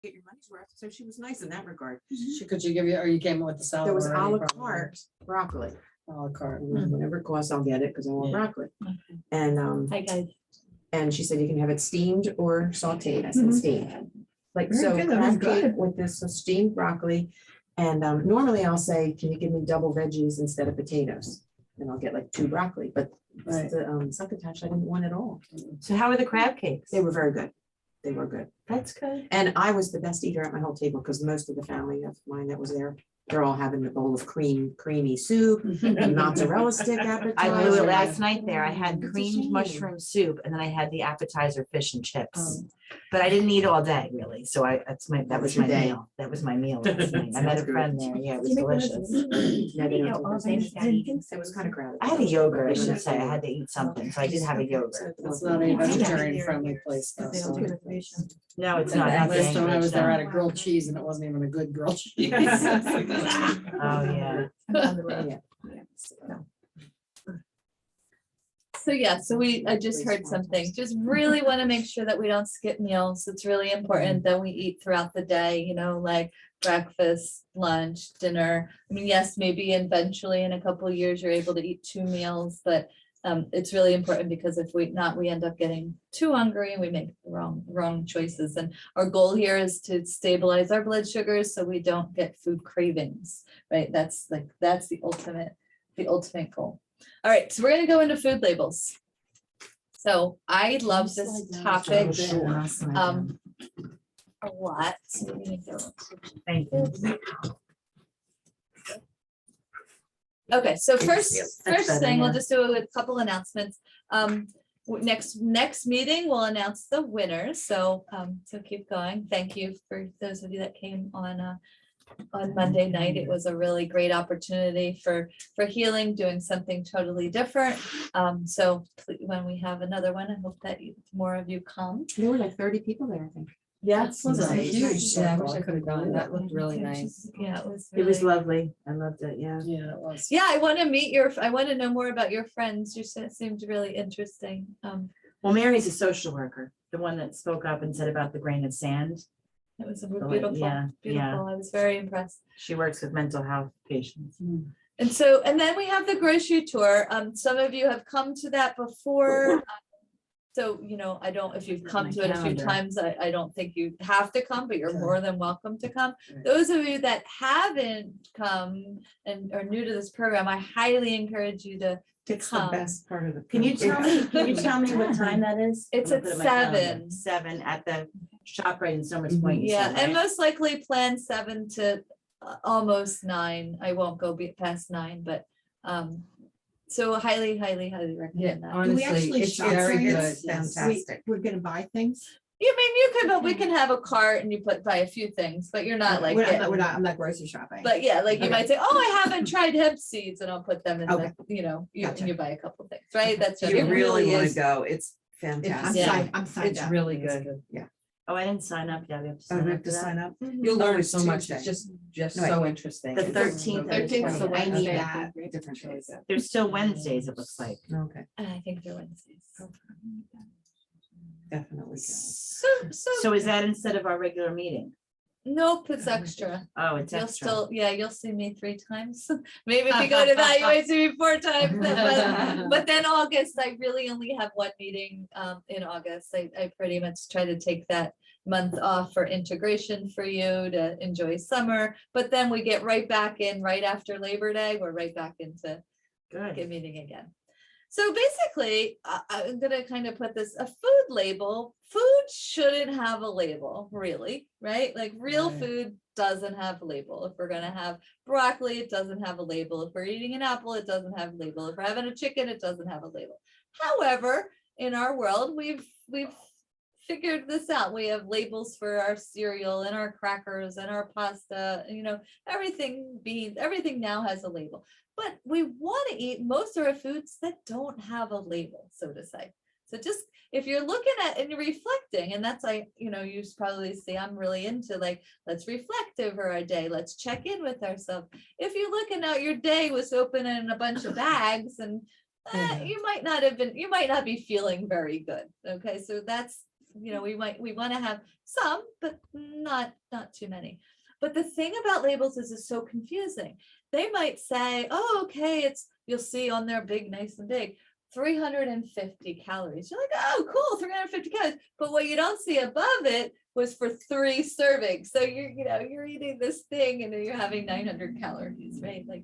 get your money's worth. So she was nice in that regard. Could you give you, or you came with the salad? There was a already, la probably. carte broccoli. A la carte. Whatever it costs, I'll get it because I want Yeah. broccoli. And Hi, guys. and she said you can have it steamed or sauteed. I said steamed. Like Very so, good, that was crab cake good. with this steamed broccoli. And normally I'll say, can you give me double veggies instead of potatoes? And I'll get like 2 broccoli, but Right. the succotash I didn't want at all. So how are the crab cakes? They were very good. They were good. That's good. And I was the best eater at my whole table because most of the family of mine that was there, they're all having a bowl of creamy soup, and mozzarella stick appetizer. I blew it last night there. I had It's a creamed shame. mushroom soup and then I had the appetizer fish and chips. Oh. But I didn't eat all day really, so that was my your day. meal. That was my meal last night. I met a Sounds good. friend there. Yeah, it was delicious. Yeah, they don't Yeah, do all those day things. Saturday. It was kind of crowded. I had a yogurt, I should say. I had to eat something, so I did have a yogurt. It's not a vegetarian friendly place though. They don't so- do the creation. No, it's not. Last That's time I was there, I had a English, grilled cheese and it wasn't even a good grilled cheese. no. Oh, yeah. I'm on the road. Yeah. So yeah, so I just heard something, just really want to make sure that we don't skip meals. It's really important that we eat throughout the day, you know, like breakfast, lunch, dinner. I mean, yes, maybe eventually in a couple of years, you're able to eat 2 meals, but it's really important because if we not, we end up getting too hungry and we make the wrong choices. And our goal here is to stabilize our blood sugars so we don't get food cravings, right? That's the ultimate goal. All right, so we're gonna go into food labels. So I love this topic a lot. So we're gonna go. Thank you. Okay, so first better, thing, we'll yeah. just do a couple announcements. Next meeting, we'll announce the winners. So keep going. Thank you for those of you that came on Monday night. It was a really great opportunity for healing, doing something totally different. When we have another one, I hope that more of you come. There were like 30 people there, I think. Yes. Wasn't a Nice. huge Yeah, I circle. wish I I could have gone. That looked really nice. Yeah, it was. It was really- lovely. I loved it, yeah. Yeah, it was. Yeah, I want to know more about your friends. You seemed really interesting. Well, Mary's a social worker, the one that spoke up and said about the grain of sand. It was like, beautiful, yeah, beautiful. I was very impressed. She works with mental health patients. And then we have the grocery tour. Some of you have come to that before. So, you know, if you've come My to it a few calendar. times, I don't think you have to come, but you're Okay. more than welcome to come. Right. Those of you that haven't come and are new to this program, I highly encourage you to It's the come. best part of the. Can you program. tell me what time that is? It's I'm at gonna put it in my calendar. 7. 7 at the shop right in Somers Mhm. Point. you Yeah, said, and right? most likely plan 7 to almost 9. I won't go past 9, but so highly recommend that. Do we Honestly, actually it's shop very things? good. Yes. Fantastic. We're gonna buy things. You mean you could, but we can have a cart and you buy a few things, but you're not like. I'm not grocery shopping. But yeah, like you Okay. might say, oh, I haven't tried hemp seeds, and I'll put them in the, Okay. Gotcha. you buy a couple things, right? That's. You it really want is. to go. It's I'm fantastic. signed, I'm signed It's up. really good. Oh, I didn't sign up yet. We have to Oh, sign we up have for to that. sign up. Mhm. You'll Oh, learn it's so much. Tuesday. It's just Right. so interesting. The 13th. 13th is the I need Wednesday. that. Different days. There's still Wednesdays, it looks like. Okay, And I think they're Wednesdays. definitely. go. So is that instead of our regular meeting? Nope, it's extra. Oh, it's You'll extra. still, you'll see me 3 times. Maybe if you go to that, you might see me 4 times. But then August, I really only have 1 meeting in August. I pretty much try to take that month off for integration for you to enjoy summer. But then we get right back in right after Labor Day. We're right back into Good. meeting again. So basically, I'm gonna kind of put this, a food label. Food shouldn't have a label, really, right? Like real Right. food doesn't have a label. If we're gonna have broccoli, it doesn't have a label. If we're eating an apple, it doesn't have a label. If we're having a chicken, it doesn't have a label. However, in our world, we've figured this out. We have labels for our cereal and our crackers and our pasta, you know, everything, beans, everything now has a label. But we want to eat most of our foods that don't have a label, so to say. So just if you're looking at and you're reflecting, and that's you probably see I'm really into like, let's reflect over our day. Let's check in with ourselves. If you're looking out, your day was open in a bunch of bags and you might not be feeling very good. Okay, so that's we want to have some, but not too many. But the thing about labels is it's so confusing. They might say, oh, okay, you'll see on there big, nice and big, 350 calories. You're like, oh, cool, 350 calories. But what you don't see above it was for 3 servings. So you're eating this thing and then you're having 900 calories, right? Like,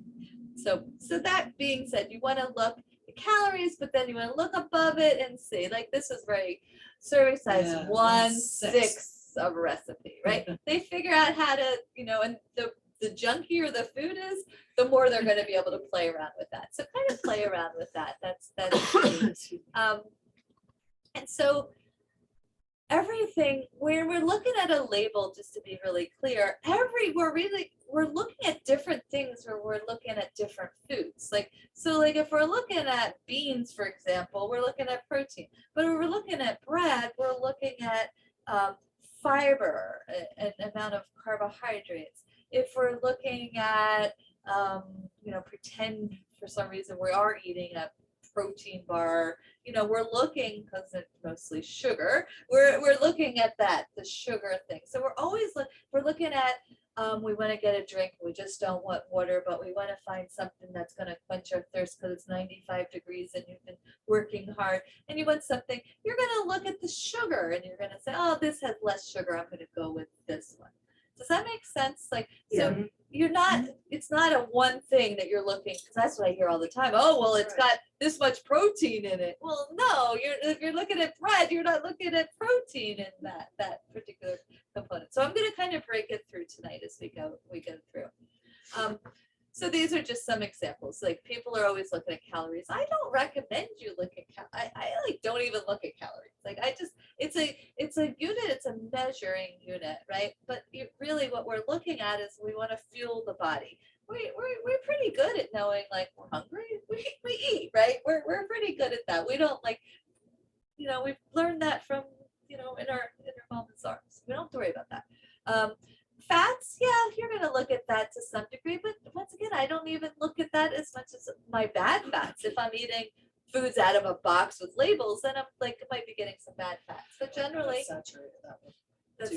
so that being said, you want to look at calories, but then you want to look above it and see, like, this is very serving size Yeah, 1/6 of a recipe, right? They figure out how to, and the junkier the food is, the more they're going to be able to play around with that. So kind of play around with that. That's and so everything, when we're looking at a label, just to be really clear, we're looking at different things where we're looking at different foods. Like if we're looking at beans, for example, we're looking at protein. But if we're looking at bread, we're looking at fiber, an amount of carbohydrates. If we're looking at, pretend for some reason we are eating a protein bar, we're looking, because it's mostly sugar, we're looking at the sugar thing. So we're always we're looking at, we want to get a drink, we just don't want water, but we want to find something that's going to quench our thirst because it's 95 degrees and you've been working hard and you want something, you're going to look at the sugar and you're going to say, oh, this has less sugar, I'm going to go with this one. Does that make sense? So it's not a one thing that you're looking, because that's what I hear all the time. Oh, well, it's got this much protein in it. Well, no, if you're looking at bread, you're not looking at protein in that particular component. So I'm going to kind of break it through tonight as we go through. So these are just some examples. Like, people are always looking at calories. I don't recommend you look at calories. I don't even look at calories. It's a unit, it's a measuring unit, right? But really what we're looking at is we want to fuel the body. We're pretty good at knowing, like, we're hungry, we eat, right? We're pretty good at that. We don't we've learned that from, in our mom's arms. We don't have to worry about that. Fats, yeah, you're going to look at that to some degree, but once again, I don't even look at that as much as my bad fats. If I'm eating foods out of a box with labels, then I'm I might be getting some bad fats. But generally, Saturated that one. 2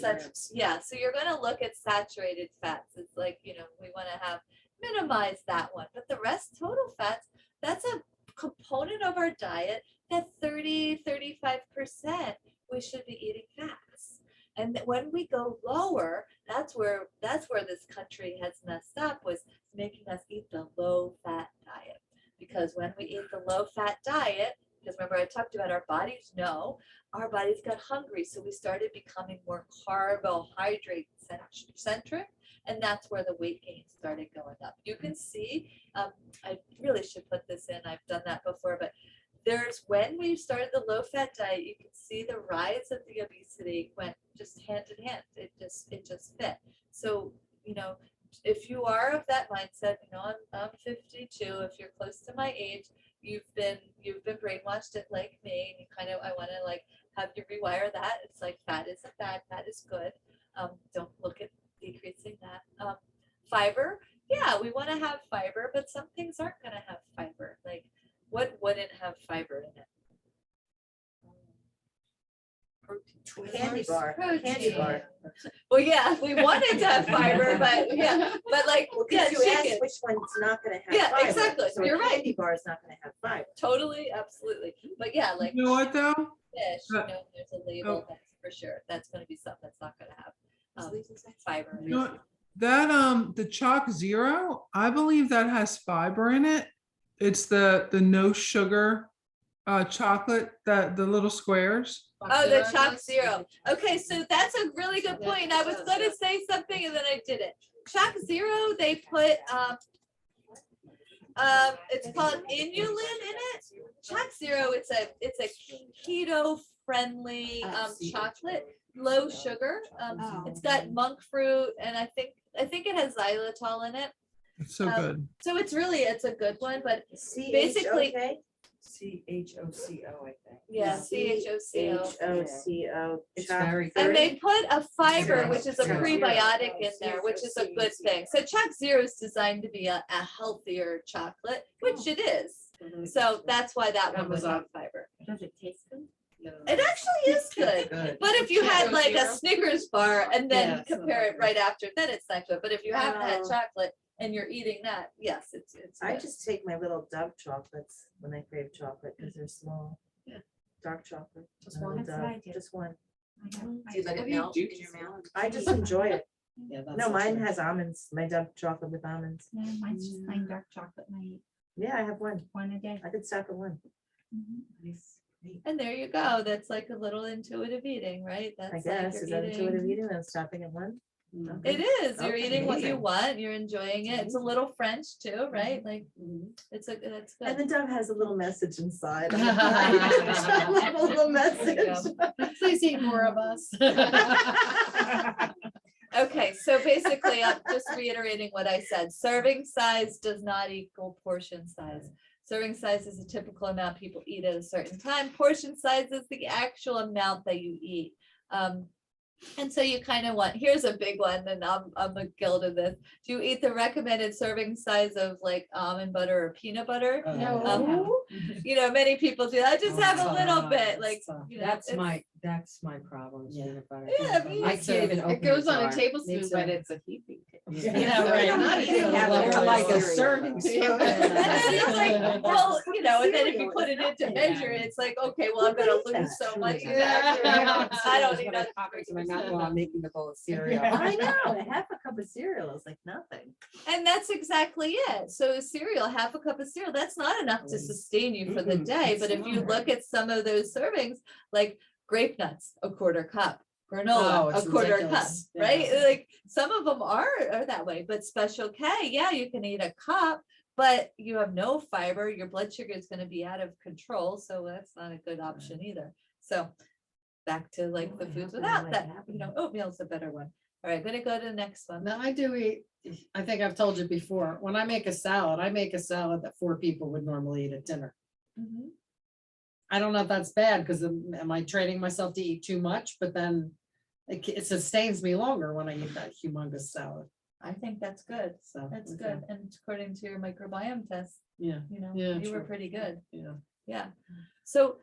so you're going to look at saturated fats. It's we want to minimize that one, but the rest, total fats, that's a component of our diet that 30-35% we should be eating fats. And when we go lower, that's where this country has messed up, was making us eat the low fat diet. Because when we eat the low fat diet, because remember I talked about our bodies got hungry, so we started becoming more carbohydrate centric, and that's where the weight gain started going up. You can see, I really should put this in, I've done that before, but when we started the low fat diet, you can see the rise of the obesity went just hand in hand. It just fit. So, if you are of that mindset, I'm 52, if you're close to my age, you've been brainwashed it like me, and I want to have you rewire that. It's like, fat isn't bad, fat is good. Don't look at decreasing that. Fiber, yeah, we want to have fiber, but some things aren't going to have fiber. Like, what wouldn't have fiber in it? Candy bar. Protein. Well, yeah, we wanted to have fiber, but You chicken. asked which one's not gonna have Yeah, fiber. exactly. So a You're right. candy bar is not gonna have fiber. Totally, absolutely. But yeah, like You know what though? fish, there's a label Oh. that's for sure. That's going to be something that's not going to have fiber. You know what? That the Chalk Zero, I believe that has fiber in it. It's the no sugar chocolate, that the little squares. Oh, the Chalk Zero. Okay, so that's a really good point. I was going to say something and then I didn't. Chalk Zero, they put it's called inulin in it. Chalk Zero, it's a keto friendly chocolate, low sugar. It's got monk fruit, and I think it has xylitol in it. It's so good. So it's a good one, but Basically. CHOCO, I think. yeah, CHOCO. CHOCO. It's very And good. they put a fiber, which is a Zero. prebiotic in there, which is a good thing. So Chalk Zero is designed to be a healthier chocolate, which it is. So that's why that one was on fiber. Does it taste good? No. It actually is good. Good. But if you had Zero, like a zero. Snickers bar and then Yeah, so compare it right after, then it's not good. But if you haven't had Oh. chocolate and you're eating that, yes, it's I good. just take my little Dove chocolates when I crave chocolate because they're small. Yeah. Dark chocolate. Just little one? That's what I Dove, do. Just one. Do you let it melt in your mouth? I just enjoy it. Yeah, that's No, so mine true. has almonds, my Dove chocolate with almonds. No, mine's just plain dark chocolate, and I eat Yeah, I have one. one a day. I could stop at one. Nice. Great. And there you go. That's like a little intuitive eating, right? I That's like guess, you're is that eating. intuitive eating? I'm stopping at one. It is. You're Okay, eating what you amazing. want. You're enjoying it. It's a little French too, right? Mm-hmm. Like it's that's And good. the Dove has a little message inside. A little message. Please eat more of us. Okay, so basically, I'm just reiterating what I said. Serving size does not equal portion size. Serving size is a typical amount people eat at a certain time. Portion size is the actual amount that you eat. And so you kind of want, here's a big one, and I'm a guild of this. Do you eat the recommended serving size of like almond butter or peanut butter? No. You know, many people do. I just have a little Oh, bit, like, so you know. That's it's- my problem. is Yeah. peanut butter. Yeah, me I too. can't even open It goes the on a jar. tablespoon, Me but too. it's a heaping. Yeah, right. Not a Yeah, tablespoon. they're like a cereal. serving spoon. And then it's like, well, you know, and then if you put it into Yeah. measure, it's like, okay, well, I'm gonna lose so much. Yeah. I don't need that. Pockets in my mouth while I'm making the bowl of cereal. I know, half a cup of cereal is like nothing. And that's exactly it. So cereal, half a cup of cereal, that's not enough to sustain you for the Mm-mm, day. it's But if you not. look at some of those servings, like grape nuts, a quarter cup, Oh, granola, it's a quarter cup, ridiculous. right? Yeah. Like some of them are that way, but Special K, yeah, you can eat a cup, but you have no fiber. Your blood sugar is going to be out of control. So that's not a good option either. So back to like the Oh, I foods have without one that, like you know, oatmeal's a better one. All right, gonna go to the next one. Now, I do eat, I think I've told you before, when I make a salad that 4 people would normally eat at dinner. Mhm. I don't know if that's bad, because am I training myself to eat too much? But then it sustains me longer when I eat that humongous salad. I think that's good. So. That's okay. good. And according to your microbiome test, Yeah, you know, Yeah, you were true. pretty good. yeah. Yeah. So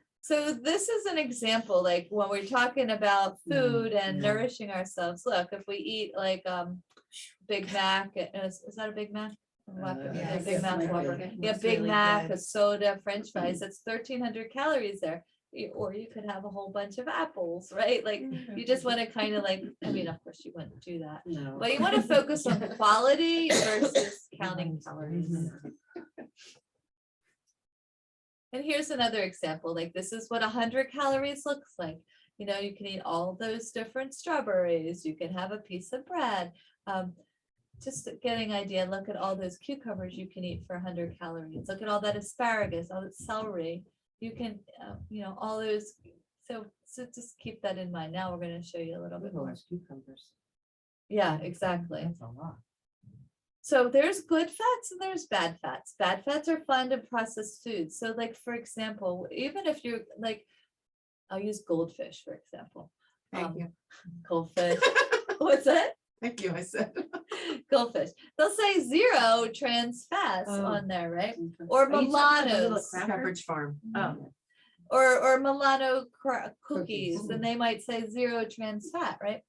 this is an example, like when we're talking about food and yeah. nourishing ourselves. Look, if we eat like Big Mac, is that a Big Mac? Yeah, Big Mac might Whopper. be. Yeah, Big Mac, a soda, French fries, that's 1,300 calories there. Or you could have a whole bunch of apples, right? Like you just want to kind of like, I mean, of course you wouldn't do that. No. But you want to focus on quality versus counting calories. Mhm. And here's another example, like this is what 100 calories looks like. You know, you can eat all those different strawberries, you can have a piece of bread. Just getting idea, look at all those cucumbers you can eat for 100 calories. Look at all that asparagus, all that celery. You can, you know, all those. So just keep that in mind. Now we're going to show you a little bit more. Cucumbers. Yeah, exactly. That's a lot. So there's good fats and there's bad fats. Bad fats are found in processed foods. So like, for example, even if you're like, I'll use goldfish, for example. Thank you. Goldfish. What's that? Thank you, I said. Goldfish. They'll say 0 trans fats Oh. on there, right? Okay. Or Are you talking about the little Milanos. cracker? Pepperidge Farm. Oh, Or Milano cookies, Cookies. and they might say 0 trans fat, right?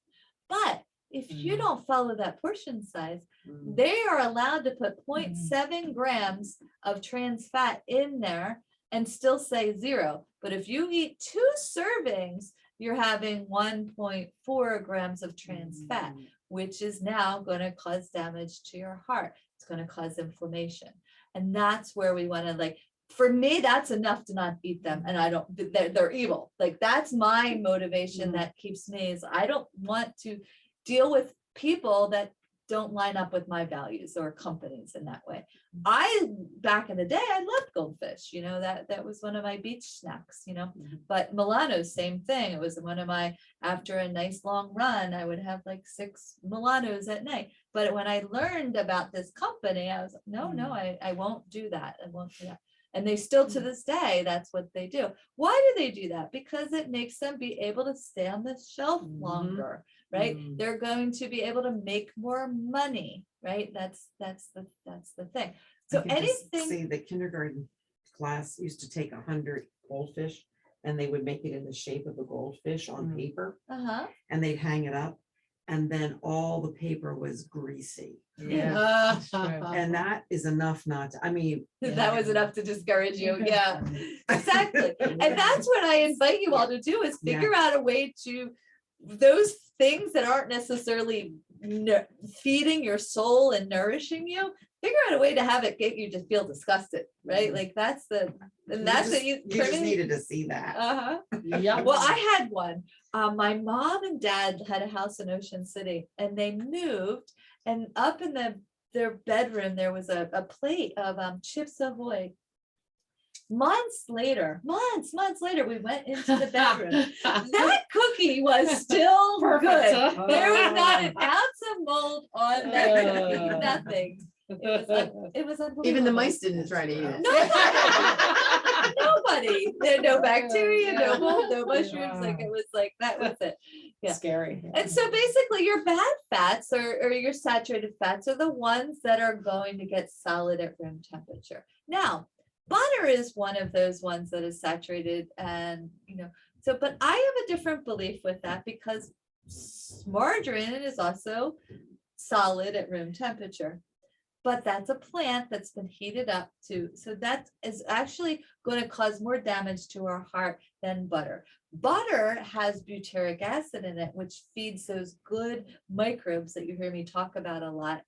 But if you Mm. don't follow that portion size, Mm. they are allowed to put 0.7 grams of trans fat in there and still say 0. But if you eat 2 servings, you're having 1.4 grams of trans fat, which is now going to cause damage to your heart. It's going to cause inflammation. And that's where we want to like, for me, that's enough to not eat them. And I don't, they're evil. Like that's my motivation that keeps me is I don't want to deal with people that don't line up with my values or companies in that way. Back in the day, I loved goldfish, you know, that was one of my beach snacks, you know, Mhm. but Milano, same thing. It was one of my, after a nice long run, I would have like 6 Milanos at night. But when I learned about this company, I was, no, I won't do that. I won't do that. And they still to this day, that's what they do. Why do they do that? Because it makes them be able to stay on the shelf Mhm. longer, right? Mm. They're going to be able to make more money, right? That's the thing. So I can just anything, say the kindergarten class used to take 100 goldfish and they would make it in the shape of a goldfish on Mhm. paper, Uh-huh. and they'd hang it up. And then all the paper was greasy. Yeah. And that is enough not to, I mean. That was enough to discourage you, yeah, exactly. And that's what I invite you all to do is Yeah. figure out a way to, those things that aren't necessarily feeding your soul and nourishing you, figure out a way to have it get you to feel disgusted, right? Like that's the, and that's what you. You just turning- needed to see that. Uh-huh. Yeah. Well, I had one. My mom and dad had a house in Ocean City and they moved, and up in their bedroom, there was a plate of Chips Ahoy. Months later, we went into the bedroom. That cookie was still good. There was not an ounce of mold on that cookie, Oh. nothing. It was unbelievable. Even the mice didn't try to eat it. Nobody. There no bacteria, no Yeah. mold, no mushrooms. Like Wow. it was like that was it. Yeah. Scary. And so basically your bad fats or your saturated fats are the ones that are going to get solid at room temperature. Now, butter is one of those ones that is saturated and, so, but I have a different belief with that because margarine is also solid at room temperature. But that's a plant that's been heated up to, so that is actually going to cause more damage to our heart than butter. Butter has butyric acid in it, which feeds those good microbes that you hear me talk about a lot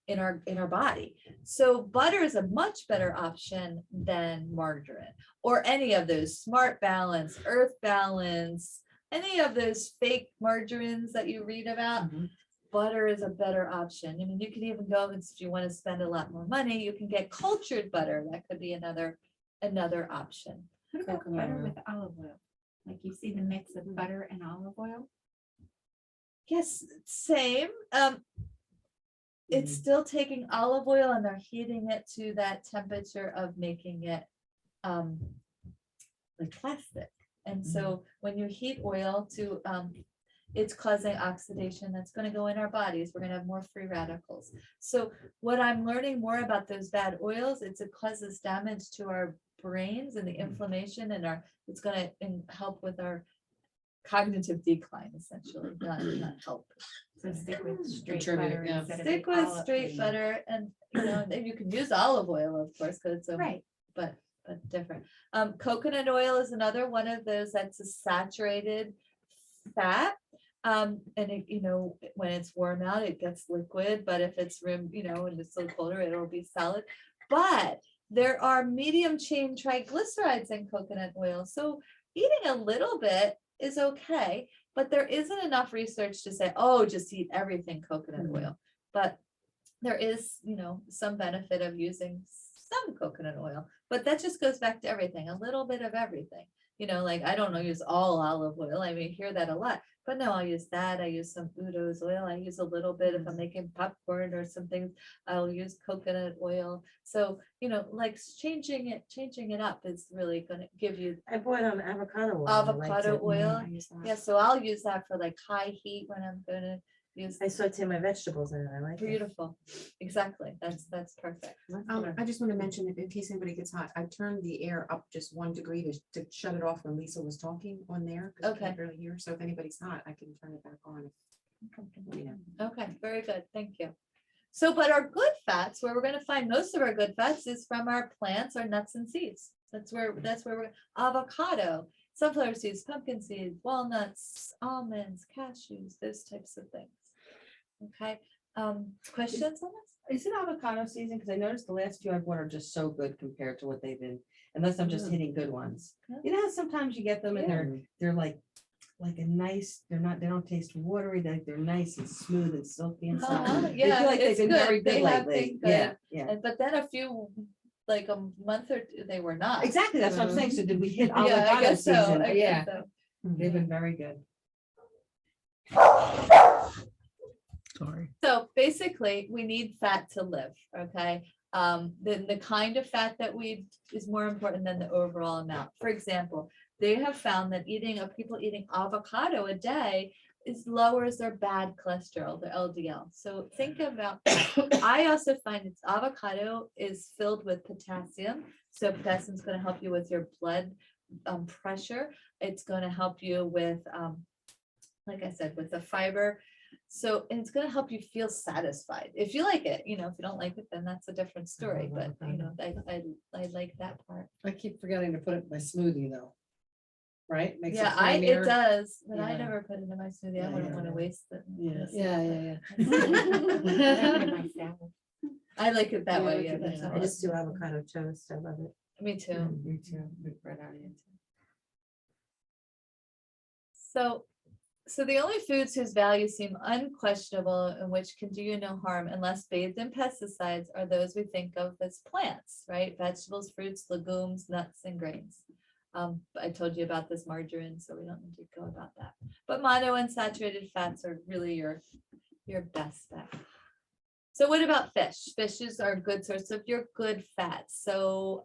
in our body. So butter is a much better option than margarine or any of those Smart Balance, Earth Balance, any of those fake margarines that you read about. Butter is a better option. I mean, you can even go, if you want to spend a lot more money, you can get cultured butter. That could be another option. What about Coconut butter oil. with olive oil? Like you see the mix of butter and olive oil? Yes, same. It's still taking olive oil and they're heating it to that temperature of making it like plastic. And so when you heat oil to it's causing oxidation that's going to go in our bodies. We're going to have more free radicals. So what I'm learning more about those bad oils, it causes damage to our brains and the inflammation and it's going to help with our cognitive decline, essentially, not help. So stick with straight Contribute, butter yeah. instead of Stick the with olive- straight butter and, then you can use olive oil, of course, because it's a Right. but different. Coconut oil is another one of those that's a saturated fat. And it, when it's warm out, it gets liquid, but if it's room, and it's so colder, it'll be solid. But there are medium chain triglycerides in coconut oil. So eating a little bit is okay, but there isn't enough research to say, oh, just eat everything coconut oil. But there is, some benefit of using some coconut oil, but that just goes back to everything, a little bit of everything. Like I don't use all olive oil. I mean, hear that a lot, but no, I'll use that. I use some Udo's oil. I use a little bit if I'm making popcorn or something. I'll use coconut oil. So, like changing it up is really going to give you I bought avocado oil. I liked avocado it. oil. I use that. Yeah, so I'll use that for like high heat when I'm going to use. I saute my vegetables in it. I like it. Beautiful. Exactly. That's perfect. I just want to mention, if in case anybody gets hot, I turned the air up just 1 degree to shut it off when Lisa was talking on there. 'Cause I can't Okay. really hear, so if anybody's hot, I can turn it back on. Okay, very good. Thank you. So, but our good fats, where we're going to find most of our good fats is from our plants, our nuts and seeds. That's where we're avocado, sunflower seeds, pumpkin seeds, walnuts, almonds, cashews, those types of things. Okay, questions on this? Is it avocado season? Because I noticed the last few I've bought are just so good compared to what they've been, unless I'm just hitting good ones. Yeah. You know how sometimes you get them and they're like a nice, they don't taste watery, they're nice and smooth and silky and stuff. Uh-huh, I yeah, feel like they've it's been good. very good They have lately. been Yeah, good. yeah. But then a few, like a month or two, they were not. Exactly, that's what I'm saying. So did we hit Yeah, I avocado guess so. season? I Yeah, guess so. they've been very good. Sorry. So basically, we need fat to live, okay? The kind of fat that we is more important than the overall amount. For example, they have found that people eating avocado a day lowers their bad cholesterol, their LDL. So think about that. I also find it's avocado is filled with potassium. So potassium is going to help you with your blood pressure. It's going to help you with, like I said, with the fiber. So, and it's going to help you feel satisfied if you like it. You know, if you don't like it, then that's a different story. But you know, I like that part. I keep forgetting to put it in my smoothie though. Right? Makes Yeah, it creamier. does, but I Yeah. never put it in my smoothie. I Yeah, wouldn't yeah, want to yeah. waste it. Yeah. I like it that Yeah, way. I Yeah, can- that's yeah. how I just do avocado toast. I love it. me too. Me too, with bread on it. So the only foods whose values seem unquestionable and which can do you no harm unless bathed in pesticides are those we think of as plants, right? Vegetables, fruits, legumes, nuts, and grains. I told you about this margarine, so we don't need to go about that. But monounsaturated fats are really your best bet. So what about fish? Fishes are a good source of your good fats. So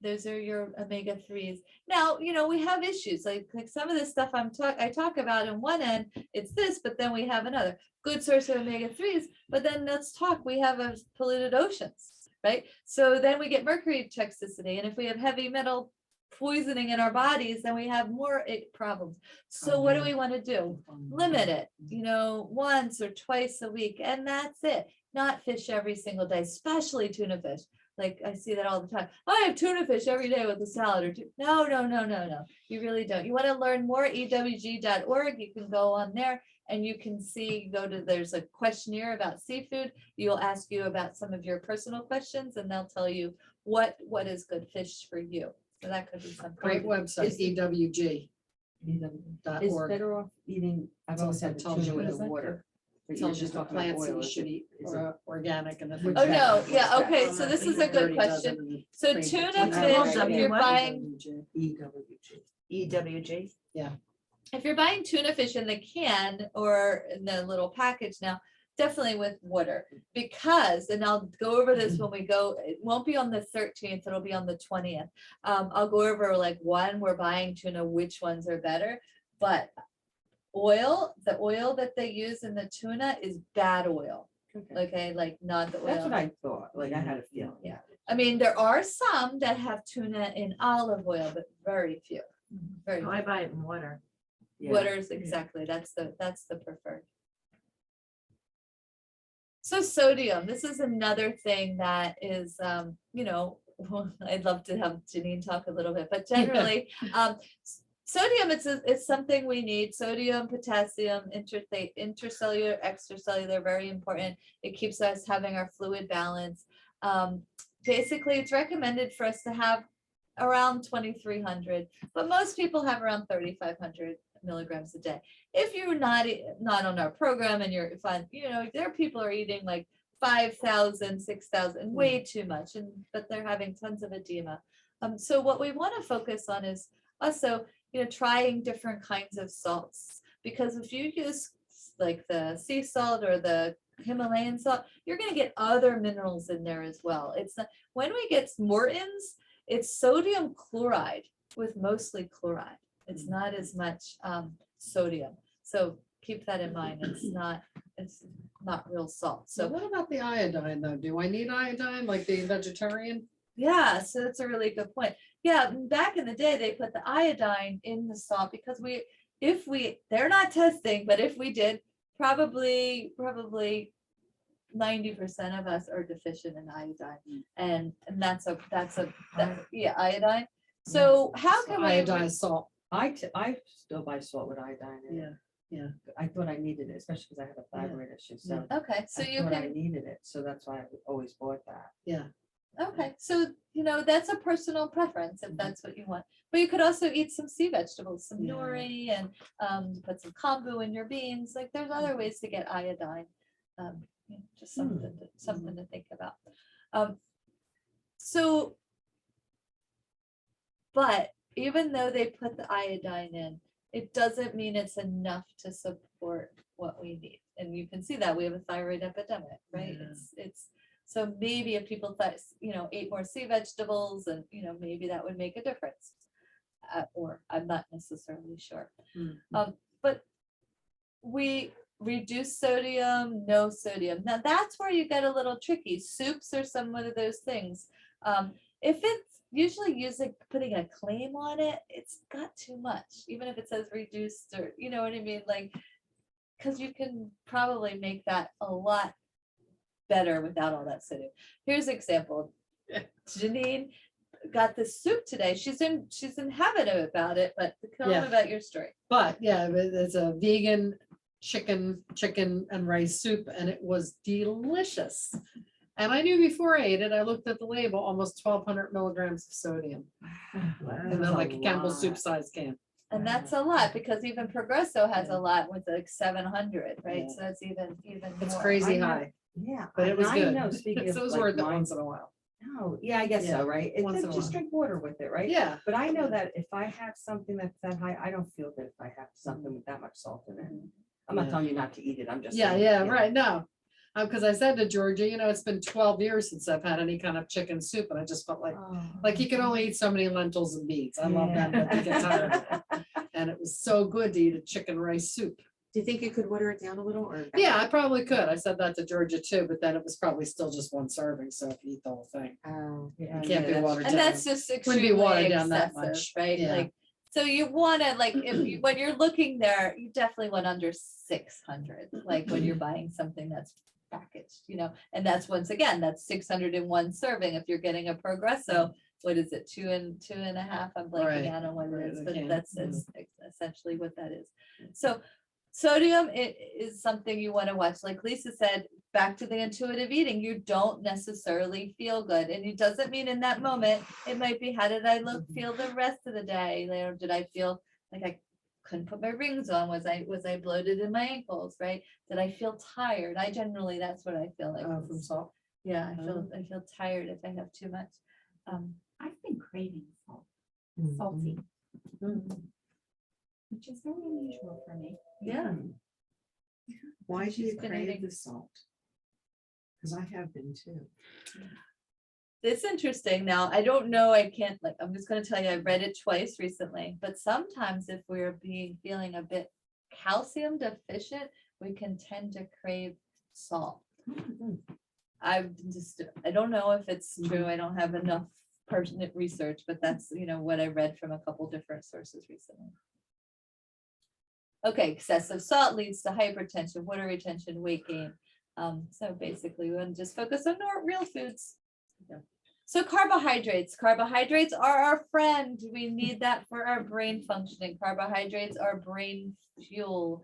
those are your omega-3s. Now, you know, we have issues like some of this stuff I talk about in one end, it's this, but then we have another good source of omega-3s. But then let's talk, we have a polluted oceans, right? So then we get mercury toxicity. And if we have heavy metal poisoning in our bodies, then we have more problems. So what do we want to do? Limit it, you know, once or twice a week, and that's it. Not fish every single day, especially tuna fish. Like I see that all the time. I have tuna fish every day with a salad or two. No. You really don't. You want to learn more, ewg.org. You can go on there and you can see, there's a questionnaire about seafood. You'll ask you about some of your personal questions and they'll tell you what is good fish for you. So that could be something. Great website, EWG. It's .org. better off eating, I've always had the Tells you tuna in what the is water. But you're Tells you just the talking about plants that oil. you Is should it- eat, is it- or organic and then. Which Oh, no, one? yeah, What's okay, that? so this is a good question. So tuna dozen. fish, if you're buying, EWG. EWG. if you're buying tuna fish in the can or in the little package now, definitely with water. Because, and I'll go over this when we go, it won't be on the 13th, it'll be on the 20th. I'll go over like when we're buying tuna, which ones are better. But the oil that they use in the tuna is bad oil. Okay. Okay, like not the That's what oil. I thought, like I had a feeling. Yeah. I mean, there are some that have tuna in olive oil, but very few. Very Oh, I buy it in water. Yeah. Waters, exactly. That's the preferred. So sodium, this is another thing that is, you know, I'd love to have Janine talk a little bit, but generally, sodium, it's something we need. Sodium, potassium, intercellular, extracellular, very important. It keeps us having our fluid balance. Basically, it's recommended for us to have around 2,300, but most people have around 3,500 milligrams a day. If you're not on our program and you're fine, you know, there are people are eating like 5,000, 6,000, way too much, but they're having tons of edema. So what we want to focus on is also, you know, trying different kinds of salts, because if you use like the sea salt or the Himalayan salt, you're going to get other minerals in there as well. It's not, when we get Morton's, it's sodium chloride with mostly chloride. It's not as much sodium. So keep that in mind. It's not real salt. So So what about the iodine though? Do I need iodine like the vegetarian? yeah, so that's a really good point. Yeah, back in the day, they put the iodine in the salt because they're not testing, but if we did, probably 90% of us are deficient in iodine. And that's iodine. So how can we? Iodine salt. I still buy salt with iodine in it. Yeah. I thought I needed it, especially because I have a thyroid issue, so. Okay, so I you thought I can, needed it, so that's why I always bought that. okay, so, you know, that's a personal preference if that's what you want. But you could also eat some sea vegetables, some Yeah. nori and put some kombu in your beans. Like there's other ways to get iodine. You know, just something to think about. So, but even though they put the iodine in, it doesn't mean it's enough to support what we need. And you can see that we have a thyroid epidemic, right? Yeah. It's so maybe if people thought, you know, ate more sea vegetables and, you know, maybe that would make a difference. Or I'm not necessarily sure. But we reduce sodium, no sodium. Now that's where you get a little tricky. Soups are some of those things. If it's usually using, putting a claim on it, it's got too much, even if it says reduced or, you know what I mean, like, because you can probably make that a lot better without all that sodium. Here's an example. Janine got this soup today. She's in habit about it, but tell Yeah. them about your story. But yeah, it's a vegan chicken and rice soup, and it was delicious. And I knew before I ate it, I looked at the label, almost 1,200 milligrams of sodium, and then like a Campbell's soup size can. And that's a lot, because even Progresso has a lot with like 700, right? Yeah. So that's even It's more. crazy I know. high, Yeah. but it was I good. know, speaking So of it was like worth it mine- once in a while. No, yeah, I guess Yeah, so, right? It's once in like a just while. drink water with it, right? Yeah. But I know that if I have something that's that high, I don't feel good if I have something with that much salt in it. I'm not Yeah. telling you not to eat it, I'm just. Yeah, saying, yeah, you know. right, no. Because I said to Georgia, it's been 12 years since I've had any kind of chicken soup, and I just felt like you can only eat so many lentils and beets. I love them, but they get tired of it. And it was so good to eat a chicken rice soup. Do you think you could water it down a little or? Yeah, I probably could. I said that to Georgia too, but then it was probably still just one serving, so if you eat the whole thing, Oh, it can't be watered down. And that's just Wouldn't be extremely watered down that excessive, much. right? Yeah. Like, so you wanna, like, if you, when you're looking there, you definitely want under 600, like when you're buying something that's packaged, and that's, once again, that's 600 in one serving. If you're getting a Progresso, what is it, two and a half? I'm Right, blanking out on what right, it is, I but can't, that's mm. essentially what that is. So sodium is something you want to watch. Like Lisa said, back to the intuitive eating, you don't necessarily feel good. And it doesn't mean in that moment, it might be, how did I feel the rest of the day? Did I feel like I couldn't put my rings on? Was I bloated in my ankles, right? Did I feel tired? That's what I feel like. From salt. Yeah, I feel tired if I have too much. I've been craving salt, Mhm. salty, which is very unusual for me. Yeah. Why do you She's been crave eating- the salt? Because I have been too. It's interesting. Now, I don't know, I'm just gonna tell you, I read it twice recently, but sometimes if we're feeling a bit calcium deficient, we can tend to crave salt. I don't know if it's true. I don't have enough pertinent research, but that's, what I read from a couple different sources recently. Okay, excessive salt leads to hypertension, water retention, weight gain. So basically we want to just focus on real foods. So carbohydrates are our friend. We need that for our brain functioning. Carbohydrates are brain fuel.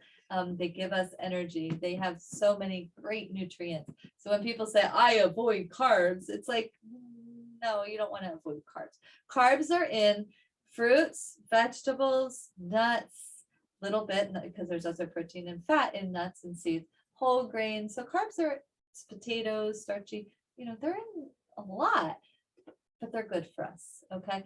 They give us energy. They have so many great nutrients. So when people say, I avoid carbs, it's like, no, you don't want to avoid carbs. Carbs are in fruits, vegetables, nuts, little bit, because there's also protein and fat in nuts and seeds, whole grains. So carbs are potatoes, starchy, they're in a lot, but they're good for us. Okay.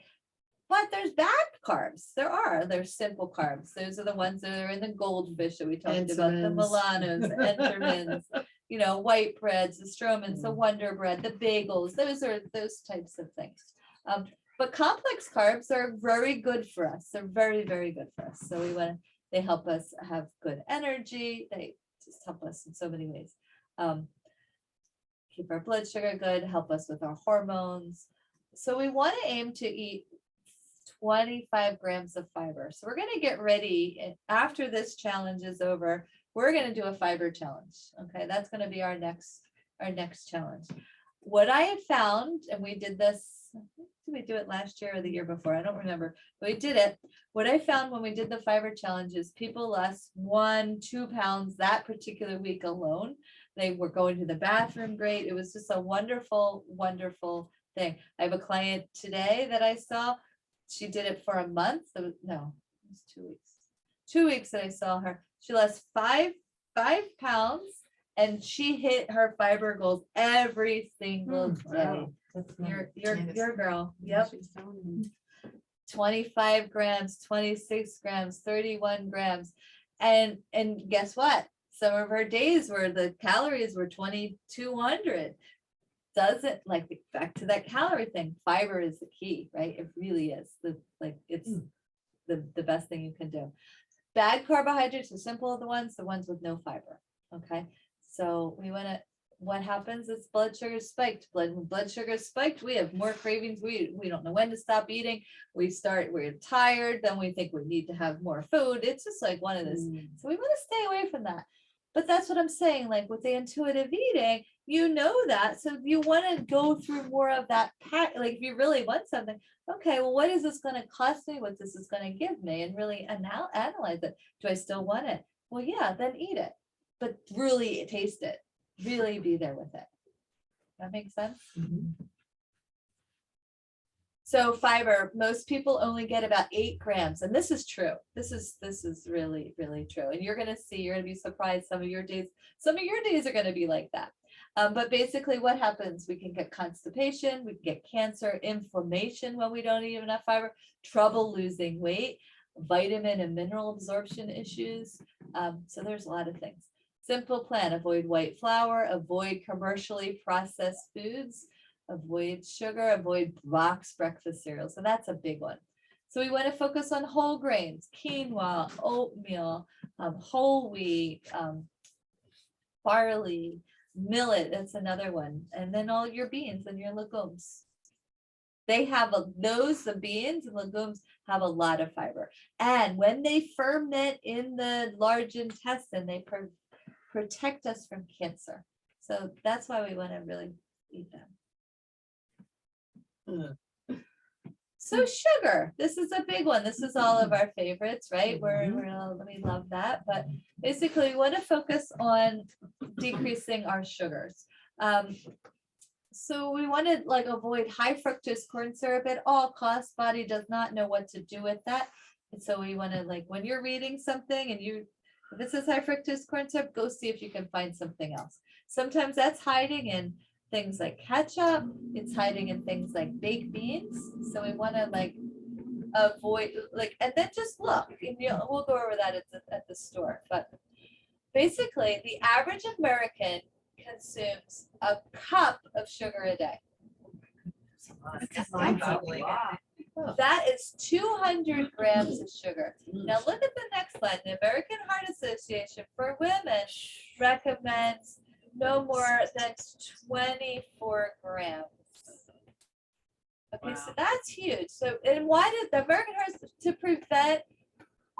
But there's bad carbs. There's simple carbs. Those are the ones that are in the goldfish that we talked about, the Entenmann's. Milanos, Entenmann's, white breads, the Stromans, the Wonder Bread, the bagels. Those are those types of things. But complex carbs are very good for us. They're very, very good for us. So they help us have good energy. They just help us in so many ways. Keep our blood sugar good, help us with our hormones. So we want to aim to eat 25 grams of fiber. So we're going to get ready, and after this challenge is over, we're going to do a fiber challenge. Okay, that's going to be our next challenge. What I have found, and we did this, did we do it last year or the year before? I don't remember, but we did it. What I found when we did the fiber challenge is people lost 1-2 pounds that particular week alone. They were going to the bathroom great. It was just a wonderful, wonderful thing. I have a client today that I saw. She did it for a month. It was 2 weeks. 2 weeks that I saw her. She lost 5 pounds and she hit her fiber goals every single day. Wow. Your girl. Yep. 25 grams, 26 grams, 31 grams. And guess what? Some of her days where the calories were 2,200. Doesn't, like, back to that calorie thing, fiber is the key, right? It really is. It's the best thing you can do. Bad carbohydrates, the ones with no fiber. Okay. So we want to what happens is blood sugar spiked. Blood sugar spiked, we have more cravings. We don't know when to stop eating. We're tired, then we think we need to have more food. It's just like one of those. So we want to stay away from that. But that's what I'm saying, like with the intuitive eating, you know that. So you want to go through more of that pack. Like if you really want something, okay, well, what is this going to cost me? What this is going to give me? And really analyze it. Do I still want it? Well, yeah, then eat it. But really taste it. Really be there with it. That makes sense? So fiber, most people only get about 8 grams, and this is true. This is really, really true. And you're gonna be surprised. Some of your days are gonna be like that. But basically what happens, we can get constipation, we can get cancer, inflammation when we don't eat enough fiber, trouble losing weight, vitamin and mineral absorption issues. So there's a lot of things. Simple plan, avoid white flour, avoid commercially processed foods, avoid sugar, avoid boxed breakfast cereals. So that's a big one. So we want to focus on whole grains, quinoa, oatmeal, whole wheat, barley, millet. That's another one. And then all your beans and your legumes. They have the beans and legumes have a lot of fiber. And when they ferment in the large intestine, they protect us from cancer. So that's why we want to really eat them. So sugar, this is a big one. This is all of our favorites, right? We love that. But basically we want to focus on decreasing our sugars. So we want to like avoid high fructose corn syrup at all costs. Body does not know what to do with that. And so we want to, like, when you're reading something and if this is high fructose corn syrup, go see if you can find something else. Sometimes that's hiding in things like ketchup. It's hiding in things like baked beans. So we want to like avoid and then just look. And we'll go over that at the store. But basically, the average American consumes a cup of sugar a day. That is 200 grams of sugar. Now look at the next line. The American Heart Association for women recommends no more than 24 grams. Okay, so that's huge. So, and why did the American Heart to prevent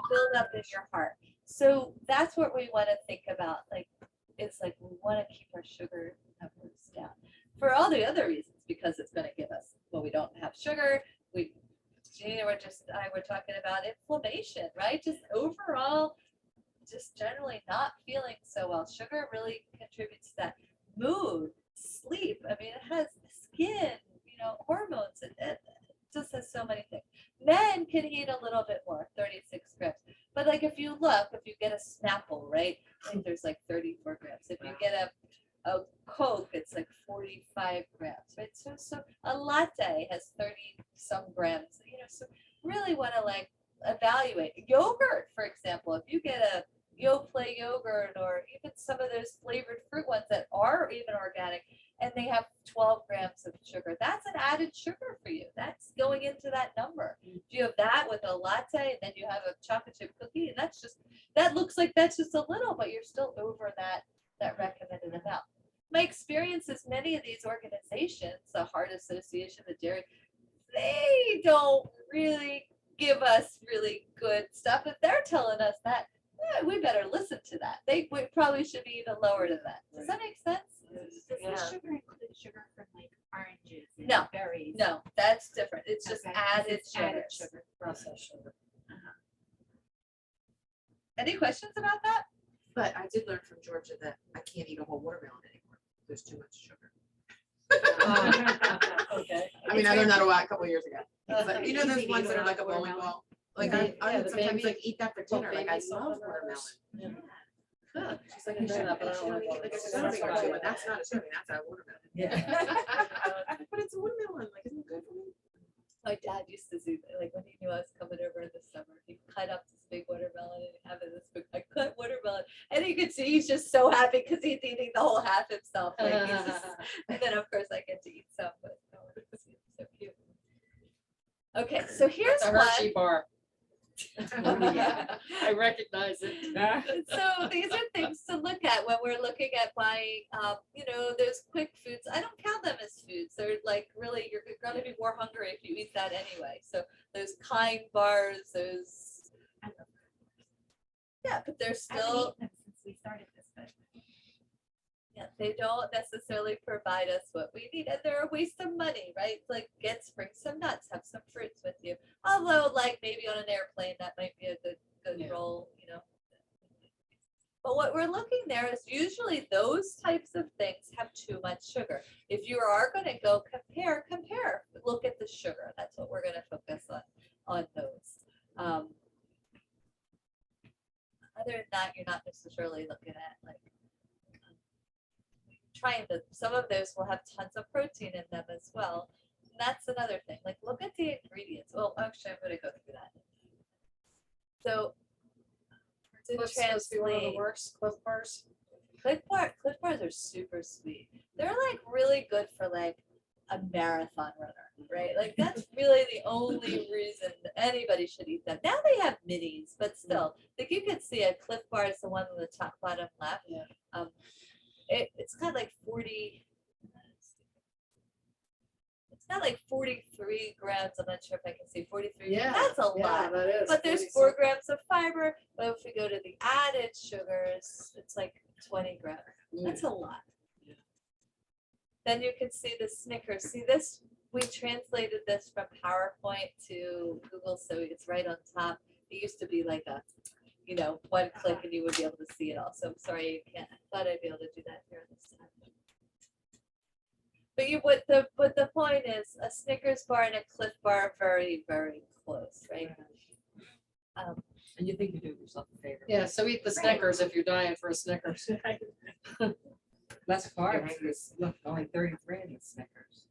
buildup in your heart? So that's what we want to think about. Like, it's like we want to keep our sugar numbers down for all the other reasons, because it's going to give us, well, we don't have sugar. We're talking about inflammation, right? Just overall, just generally not feeling so well. Sugar really contributes to that. Mood, sleep. I mean, it has skin, hormones. It just has so many things. Men can eat a little bit more, 36 grams. But like if you get a Snapple, right? I think there's like 34 grams. If you get a Coke, it's like 45 grams, right? So a latte has 30 some grams, so really want to like evaluate. Yogurt, for example, if you get a Yoplait yogurt or even some of those flavored fruit ones that are even organic and they have 12 grams of sugar, that's an added sugar for you. That's going into that number. If you have that with a latte and then you have a chocolate chip cookie, and that looks like that's just a little, but you're still over that recommended amount. My experience is many of these organizations, the Heart Association, the Dairy, they don't really give us really good stuff. If they're telling us that, we better listen to that. We probably should be even lower than that. Does that make sense? Does the sugar include sugar from like oranges and No, berries? No, that's different. It's just Okay, added it's added sugar. sugar. Processed sugar. Any questions about that? But I did learn from Georgia that I can't eat a whole watermelon anymore. There's too much sugar. Okay. I mean, I learned that a couple of years ago. But Easy those to ones eat that are without like a bowling watermelon. ball. Like Yeah, I would the sometimes baby- like eat that for dinner. Like I baby love soft watermelon. bars. Huh. She's like, I know that, but I she don't don't like eat like a watermelon. serving or two, and that's not a serving, that's a watermelon. Yeah. But it's a watermelon, like, isn't it good for me? My dad used to do that, like when he knew I was coming over in the summer, he'd cut up this big watermelon and have it this big, I cut watermelon. And you could see he's just so happy because he's eating the whole half himself. Like he's just, and then of course I get to eat some, but it's so cute. Okay, so here's It's a one. Hershey bar. I recognize it. So these are things to look at when we're looking at buying, those quick foods, I don't count them as foods. They're like really, you're gonna be more hungry if you eat that anyway. So those Kind bars, those, yeah, but they're I haven't still, eaten them since we started this, but yeah, they don't necessarily provide us what we need, and they're a waste of money, right? Like bring some nuts, have some fruits with you. Although, like maybe on an airplane, that might be a good Yeah. role, But what we're looking there is usually those types of things have too much sugar. If you are going to go compare. Look at the sugar. That's what we're going to focus on those. Other than that, you're not necessarily looking at like some of those will have tons of protein in them as well. And that's another thing. Like look at the ingredients. Well, actually, I'm going to go through that. So to Cliff's supposed to be one of the translate, worst, Cliff bars. Cliff bars are super sweet. They're like really good for like a marathon runner, right? Like that's really the only reason that anybody should eat them. Now they have minis, but still, like you can see a Cliff bar is the one on the top bottom left. Yeah. It's got like 40. It's got like 43 grams. I'm not sure if I can see 43. Yeah. That's a Yeah, lot. that is. But there's 40 4 something. grams of fiber. But if we go to the added sugars, it's like 20 grams. That's a lot. Yeah. Then you can see the Snickers. See this? We translated this from PowerPoint to Google, so it's right on top. It used to be like a, one click and you would be able to see it all. So I'm sorry you can't. I thought I'd be able to do that here this time. But the point is, a Snickers bar and a Cliff bar are very, very close, right? And you think you do yourself a favor. Yeah, so eat the Snickers if you're dying for a Snickers. Less carbs, there's look, only 33 in the Snickers.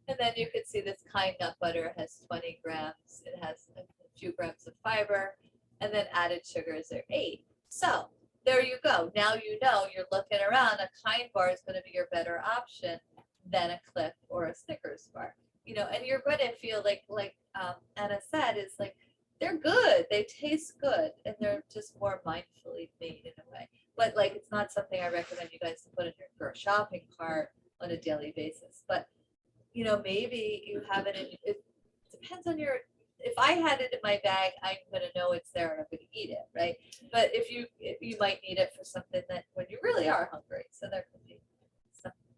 And then you can see this Kind nut butter has 20 grams. It has a few grams of fiber, and then added sugars are 8. So there you go. Now you're looking around. A Kind bar is going to be your better option than a Cliff or a Snickers bar. And you're going to feel like Anna said, is like they're good. They taste good, and they're just more mindfully made in a way. But like it's not something I recommend you guys to put in your shopping cart on a daily basis. But maybe you have it in, it depends on if I had it in my bag, I'm going to know it's there and I'm going to eat it, right? But if you might need it for something that when you really are hungry. So there could be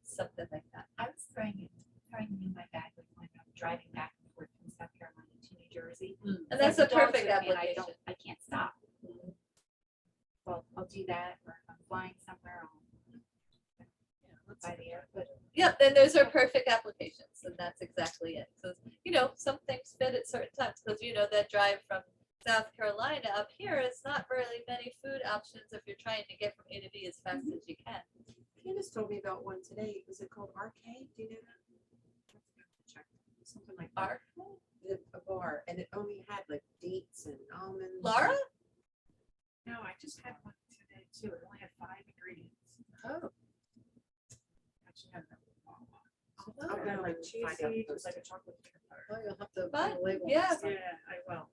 something like that. I was throwing them in my bag when I'm driving back and forth from South Carolina to New Jersey. And that's So a the dogs perfect with me and application. I can't stop. Well, I'll do that, or if I'm flying somewhere, I'll by the airport. Yep, then those are perfect applications, and that's exactly it. So, some things fit at certain times, because that drive from South Carolina up here is not really many food options if you're trying to get from A to B as fast as you can. Candace told me about one today. Was it called Arcade? Do you know that? Check. Something like that. Are A bar, and it only had like dates and almonds. Laura? No, I just had one today too. It only had 5 ingredients. Oh. Actually had another one. I'm gonna like Cheese find out seeds, those like a two. chocolate peanut butter. Oh, you'll have to Fun. put a label. Yeah. next time. Yeah, I will.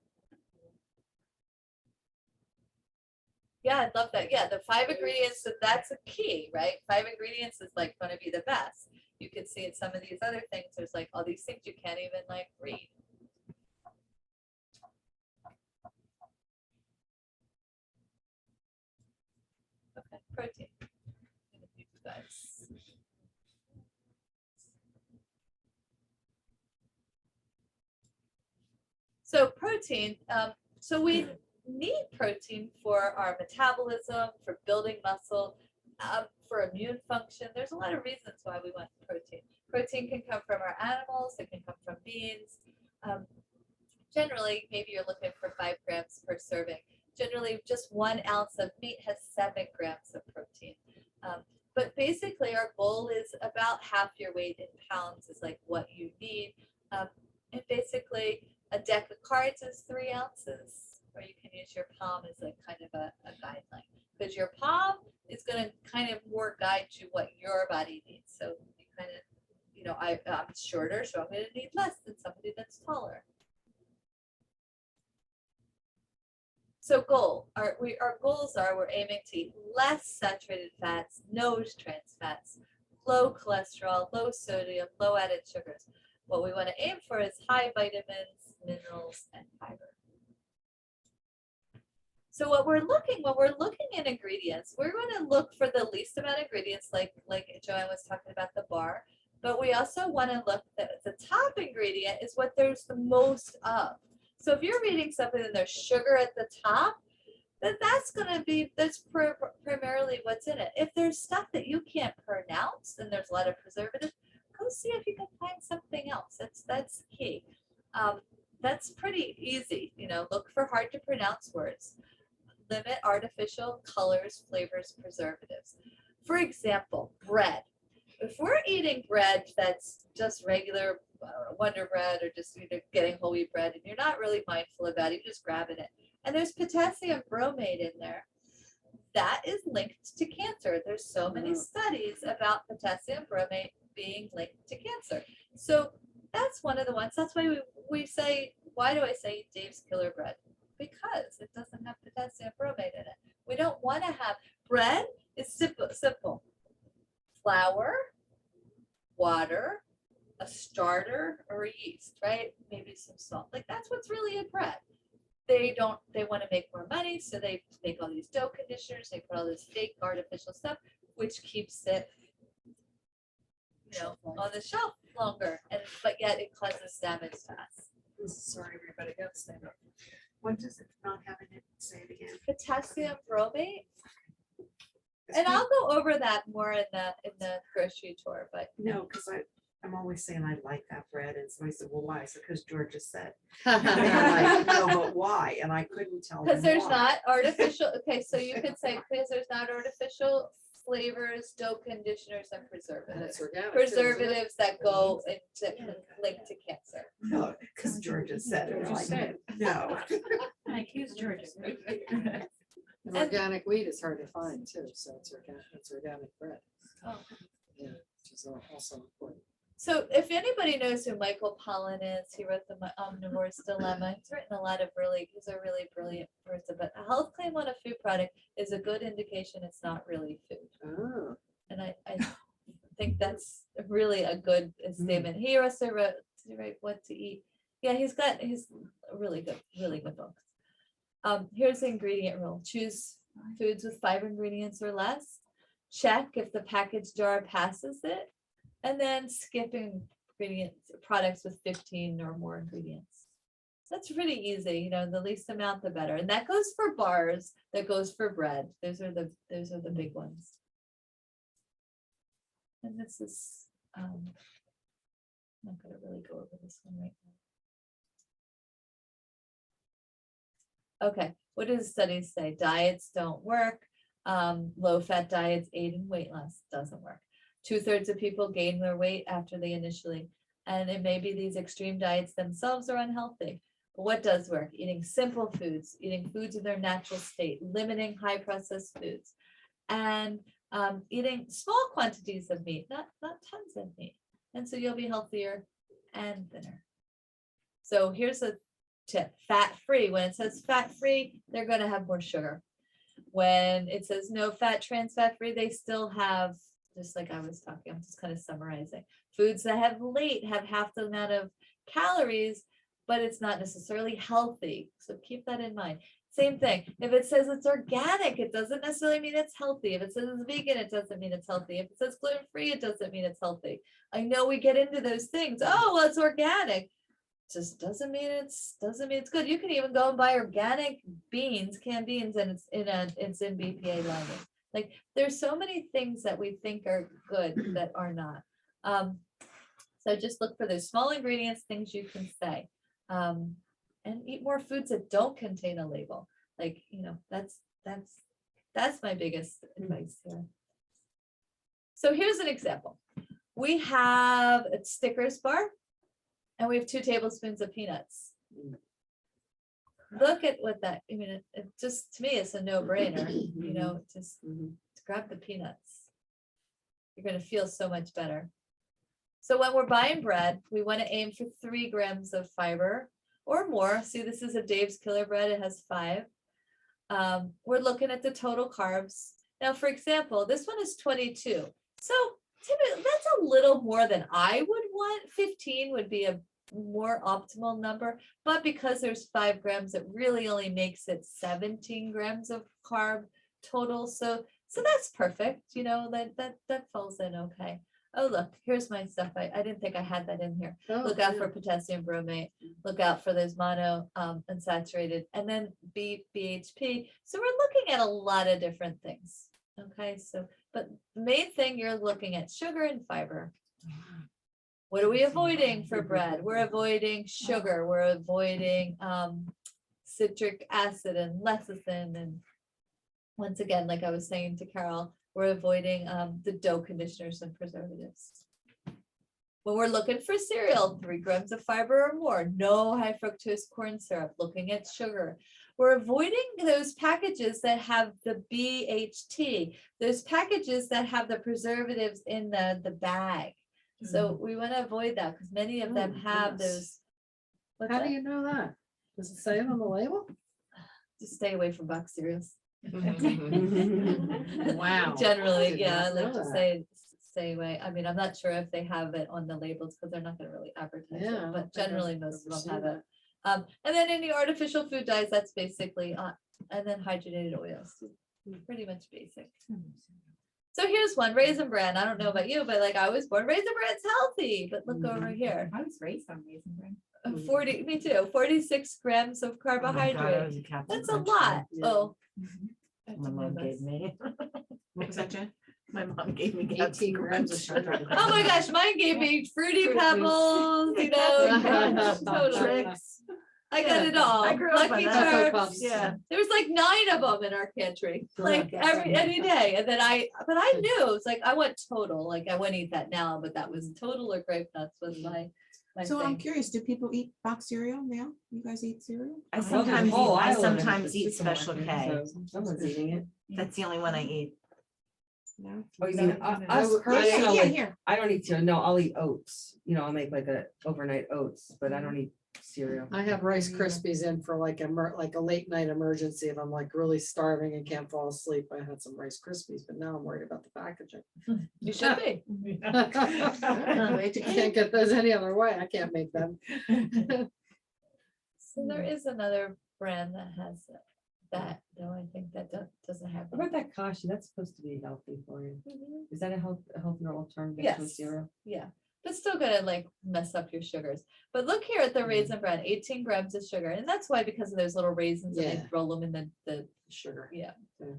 Yeah, I'd love that. Yeah, the 5 ingredients, that's a key, right? 5 ingredients is like going to be the best. You can see in some of these other things, there's like all these things you can't even like read. Okay, protein. I'm gonna do you guys. So protein, so we need protein for our metabolism, for building muscle, for immune function. There's a lot of reasons why we want protein. Protein can come from our animals, it can come from beans. Generally, maybe you're looking for 5 grams per serving. Generally, just 1 ounce of meat has 7 grams of protein. But basically, our goal is about half your weight in pounds is like what you need. And basically, a deck of cards is 3 ounces, or you can use your palm as like kind of a guideline. Because your palm is going to kind of more guide you what your body needs. So you kind of, I'm shorter, so I'm going to need less than somebody that's taller. So our goals are we're aiming to eat less saturated fats, no trans fats, low cholesterol, low sodium, low added sugars. What we want to aim for is high vitamins, minerals, and fiber. So when we're looking at ingredients, we're going to look for the least amount of ingredients, like Joanne was talking about the bar. But we also want to look that the top ingredient is what there's the most of. So if you're reading something and there's sugar at the top, then that's primarily what's in it. If there's stuff that you can't pronounce and there's a lot of preservatives, go see if you can find something else. That's key. That's pretty easy. Look for hard to pronounce words. Limit artificial colors, flavors, preservatives. For example, bread. If we're eating bread that's just regular Wonder Bread or just getting whole wheat bread and you're not really mindful about it, you're just grabbing it, and there's potassium bromate in there, that is linked to cancer. There's so many studies about potassium bromate being linked to cancer. So that's one of the ones. That's why we say, why do I say Dave's Killer Bread? Because it doesn't have potassium bromate in it. We don't want to have bread. It's simple. Flour, water, a starter, or a yeast, right? Maybe some salt. Like that's what's really in bread. They want to make more money, so they make all these dough conditioners. They put all this fake artificial stuff, which keeps it, on the shelf longer. But yet it causes damage to us. Sorry, everybody got to stand up. What does it not have in it? Say it again. Potassium bromate. And I'll go over that more in the grocery tour, but No, because I'm always saying I like that bread, and somebody said, well, why? I said, because Georgia said. And I'm like, no, but why? And I couldn't tell them because there's why. not artificial, okay, so you could say because there's not artificial flavors, dough conditioners, and And preservatives. it's organic. too, isn't it? Preservatives that go into link to cancer. No, because Georgia said it. Georgia Like, said. no. I accuse Georgia. And organic wheat is hard to find too, so it's organic bread. Oh. Yeah, which is also important. So if anybody knows who Michael Pollan is, he wrote the Omnivore's Dilemma. He's written a lot of he's a really brilliant person, but a health claim on a food product is a good indication it's not really food. Oh, And I think that's really a good statement. He also wrote What to Eat. Yeah, he's really good books. Here's the ingredient rule. Choose foods with 5 ingredients or less. Check if the package jar passes it. And then skip products with 15 or more ingredients. That's pretty easy. The least amount, the better. And that goes for bars. That goes for bread. Those are the big ones. And this is, I'm not going to really go over this one right now. Okay, what do the studies say? Diets don't work. Low-fat diets aid in weight loss. Doesn't work. 2/3 of people gain their weight after they initially, and it may be these extreme diets themselves are unhealthy. But what does work? Eating simple foods, eating foods in their natural state, limiting high processed foods, and eating small quantities of meat, not tons of meat. And so you'll be healthier and thinner. So here's a tip: fat-free. When it says fat-free, they're going to have more sugar. When it says no fat, trans fat-free, they still have, just like I was talking, I'm just kind of summarizing. Foods that have half the amount of calories, but it's not necessarily healthy. So keep that in mind. Same thing. If it says it's organic, it doesn't necessarily mean it's healthy. If it says it's vegan, it doesn't mean it's healthy. If it says gluten-free, it doesn't mean it's healthy. I know we get into those things. Oh, well, it's organic. Just doesn't mean it's good. You can even go and buy organic beans, canned beans, and it's in BPA language. Like there's so many things that we think are good that are not. So just look for those small ingredients, things you can say, and eat more foods that don't contain a label. Like, that's my biggest advice here. So here's an example. We have a Snickers bar and we have 2 tablespoons of peanuts. Look at what that, it just, to me, it's a no-brainer, just grab the peanuts. You're going to feel so much better. So when we're buying bread, we want to aim for 3 grams of fiber or more. See, this is a Dave's Killer Bread. It has 5. We're looking at the total carbs. Now, for example, this one is 22. So typically, that's a little more than I would want. 15 would be a more optimal number, but because there's 5 grams, it really only makes it 17 grams of carb total. So that's perfect. You know, that falls in okay. Oh, look, here's my stuff. I didn't think I had that in here. Oh, Look out yeah. for potassium bromate, look out for those mono unsaturated, and then BHP. So we're looking at a lot of different things. Okay, so, but the main thing you're looking at sugar and fiber. What are we avoiding for bread? We're avoiding sugar, we're avoiding citric acid and lecithin. And once again, like I was saying to Carol, we're avoiding the dough conditioners and preservatives. When we're looking for cereal, 3 grams of fiber or more, no high fructose corn syrup, looking at sugar. We're avoiding those packages that have the BHT, those packages that have the preservatives in the bag. So we want to avoid that because many of them Oh, have goodness. those. What's How that? do you know that? Does it say it on the label? Just stay away from box cereals. Wow. Generally, Did yeah, I not like know to that. stay away. I mean, I'm not sure if they have it on the labels because they're not gonna really advertise Yeah, I it, don't but think I've generally most ever of them have seen it. And then any artificial food dyes, that's basically, and then hydrogenated oils, pretty much basic. So here's one, Raisin Bran. I don't know about you, but like I was born, Raisin Bran's healthy, but look over here. I was raised on Raisin Bran. 40, me too, 46 grams of carbohydrate. That's a lot. Yeah. Oh. My mom gave me. What was that, Jen? My mom gave me 18 grams of sugar. Oh my gosh, mine gave me fruity pebbles, you know, totally. Tricks. I got it all. I grew up Lucky on that. Cocoa Charms. Puffs. Yeah. There was like 9 of them in our pantry, like any day. And then but I knew it's like I want total. Like I wouldn't eat that now, but that was total or grape nuts was my So I'm thing. curious, do people eat box cereal now? You guys eat cereal? I there's a sometimes whole eat, I aisle of it at sometimes the eat Special supermarket, K. so Someone's eating it. That's the only one I eat. No? Oh, you mean, us Yeah, personally, here. I don't eat cereal. No, I'll eat oats. You know, I'll make like a overnight oats, but I don't eat cereal. I have Rice Krispies in for like a late night emergency if I'm like really starving and can't fall asleep. I had some Rice Krispies, but now I'm worried about the packaging. You should be. Can't get those any other way. I can't make them. So there is another brand that has that, though I think that doesn't have. What about that kashi? That's supposed to be healthy for you. Mhm. Is that a healthier alternative to Yes. cereal? Yeah, but still gonna like mess up your sugars. But look here at the Mhm. Raisin Bran, 18 grams of sugar, and that's why because of those little raisins and they Yeah. roll them in the Sugar. yeah. Yeah.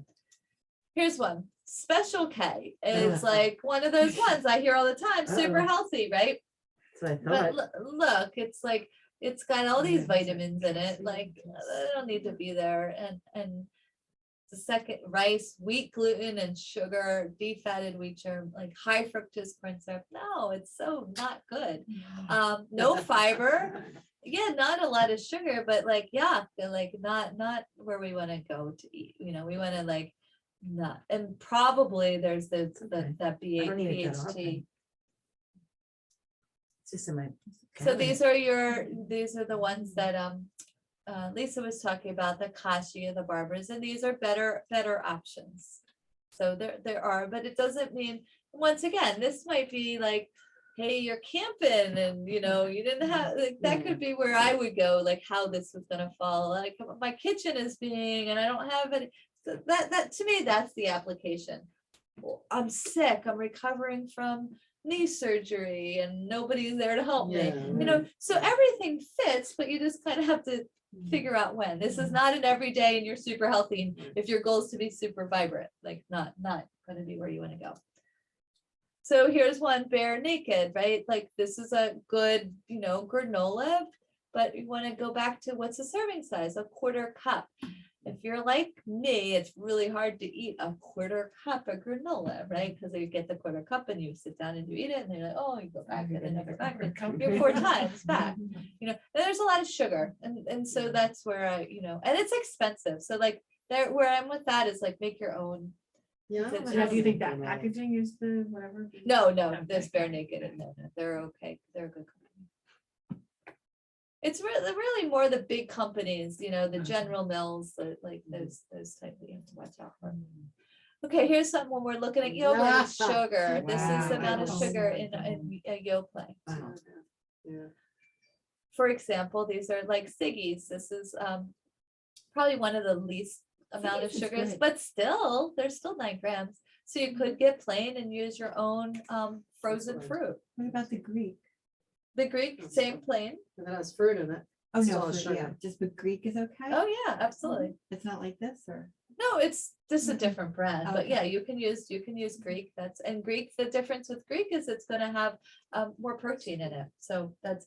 Here's one, Special K. It's like one of those ones I hear all the time, super Uh-oh. healthy, right? That's what But I thought. look, it's like it's got all these Yeah. vitamins in it. Like they don't need to be there, and the second rice, wheat gluten, and sugar, defatted wheat germ, like high fructose corn syrup. No, it's so not good. No fiber. Yeah, not a lot of sugar, but like yeah, they're like not where we want to go to eat. You know, we want to like not, and probably there's Okay. that I don't need it cut off BHT. It's just in my. So these are the ones that Lisa was talking about, the Kashi and the Barbers, and these are better options. So there are, but it doesn't mean, once again, this might be like, hey, you're camping and you know, you didn't have, like, that could be where I would go, like how this was gonna fall, like my kitchen is being, and I don't have it. So that to me, that's the application. Well, I'm sick, I'm recovering from knee surgery and nobody's there to help me. Yeah, You know, so everything fits, but you just kind of have to figure out when. This is not an everyday and you're super healthy. If your goal is to be super vibrant, like not gonna be where you want to go. So here's one, Bare Naked, right? Like this is a good, you know, granola, but you want to go back to what's the serving size, a 1/4 cup. If you're like me, it's really hard to eat a 1/4 cup of granola, right? Because you get the 1/4 cup and you sit down and you eat it and they're like, oh, you go back and then you go back and you're 4 times back. You know, and there's a lot of sugar. And so that's where I, you know, and it's expensive. So like there, where I'm with that is like make your own. Yeah. Is it- I Now, have do you some think that granola. packaging is the whatever? No, Okay. there's Bare Naked and no, they're okay. They're a good company. It's really more the big companies, you know, the General Mills, like those type that you have to watch out for. Okay, here's something when we're looking at yogurt and sugar. This is the amount of Wow. sugar in a Yoplait. Wow. For example, these are like Siggies. This is probably one of the least amount of Siggies is sugars, good. but still, there's still 9 grams. So you could get plain and use your own frozen fruit. What about the Greek? The Greek, same plain. If it has fruit in it. Oh, Still no, has fruit, yeah. sugar. Just with Greek is okay? Oh, yeah, absolutely. It's not like this or? No, it's just a different brand, but Okay. yeah, you can use Greek. And Greek, the difference with Greek is it's gonna have more protein in it. So that's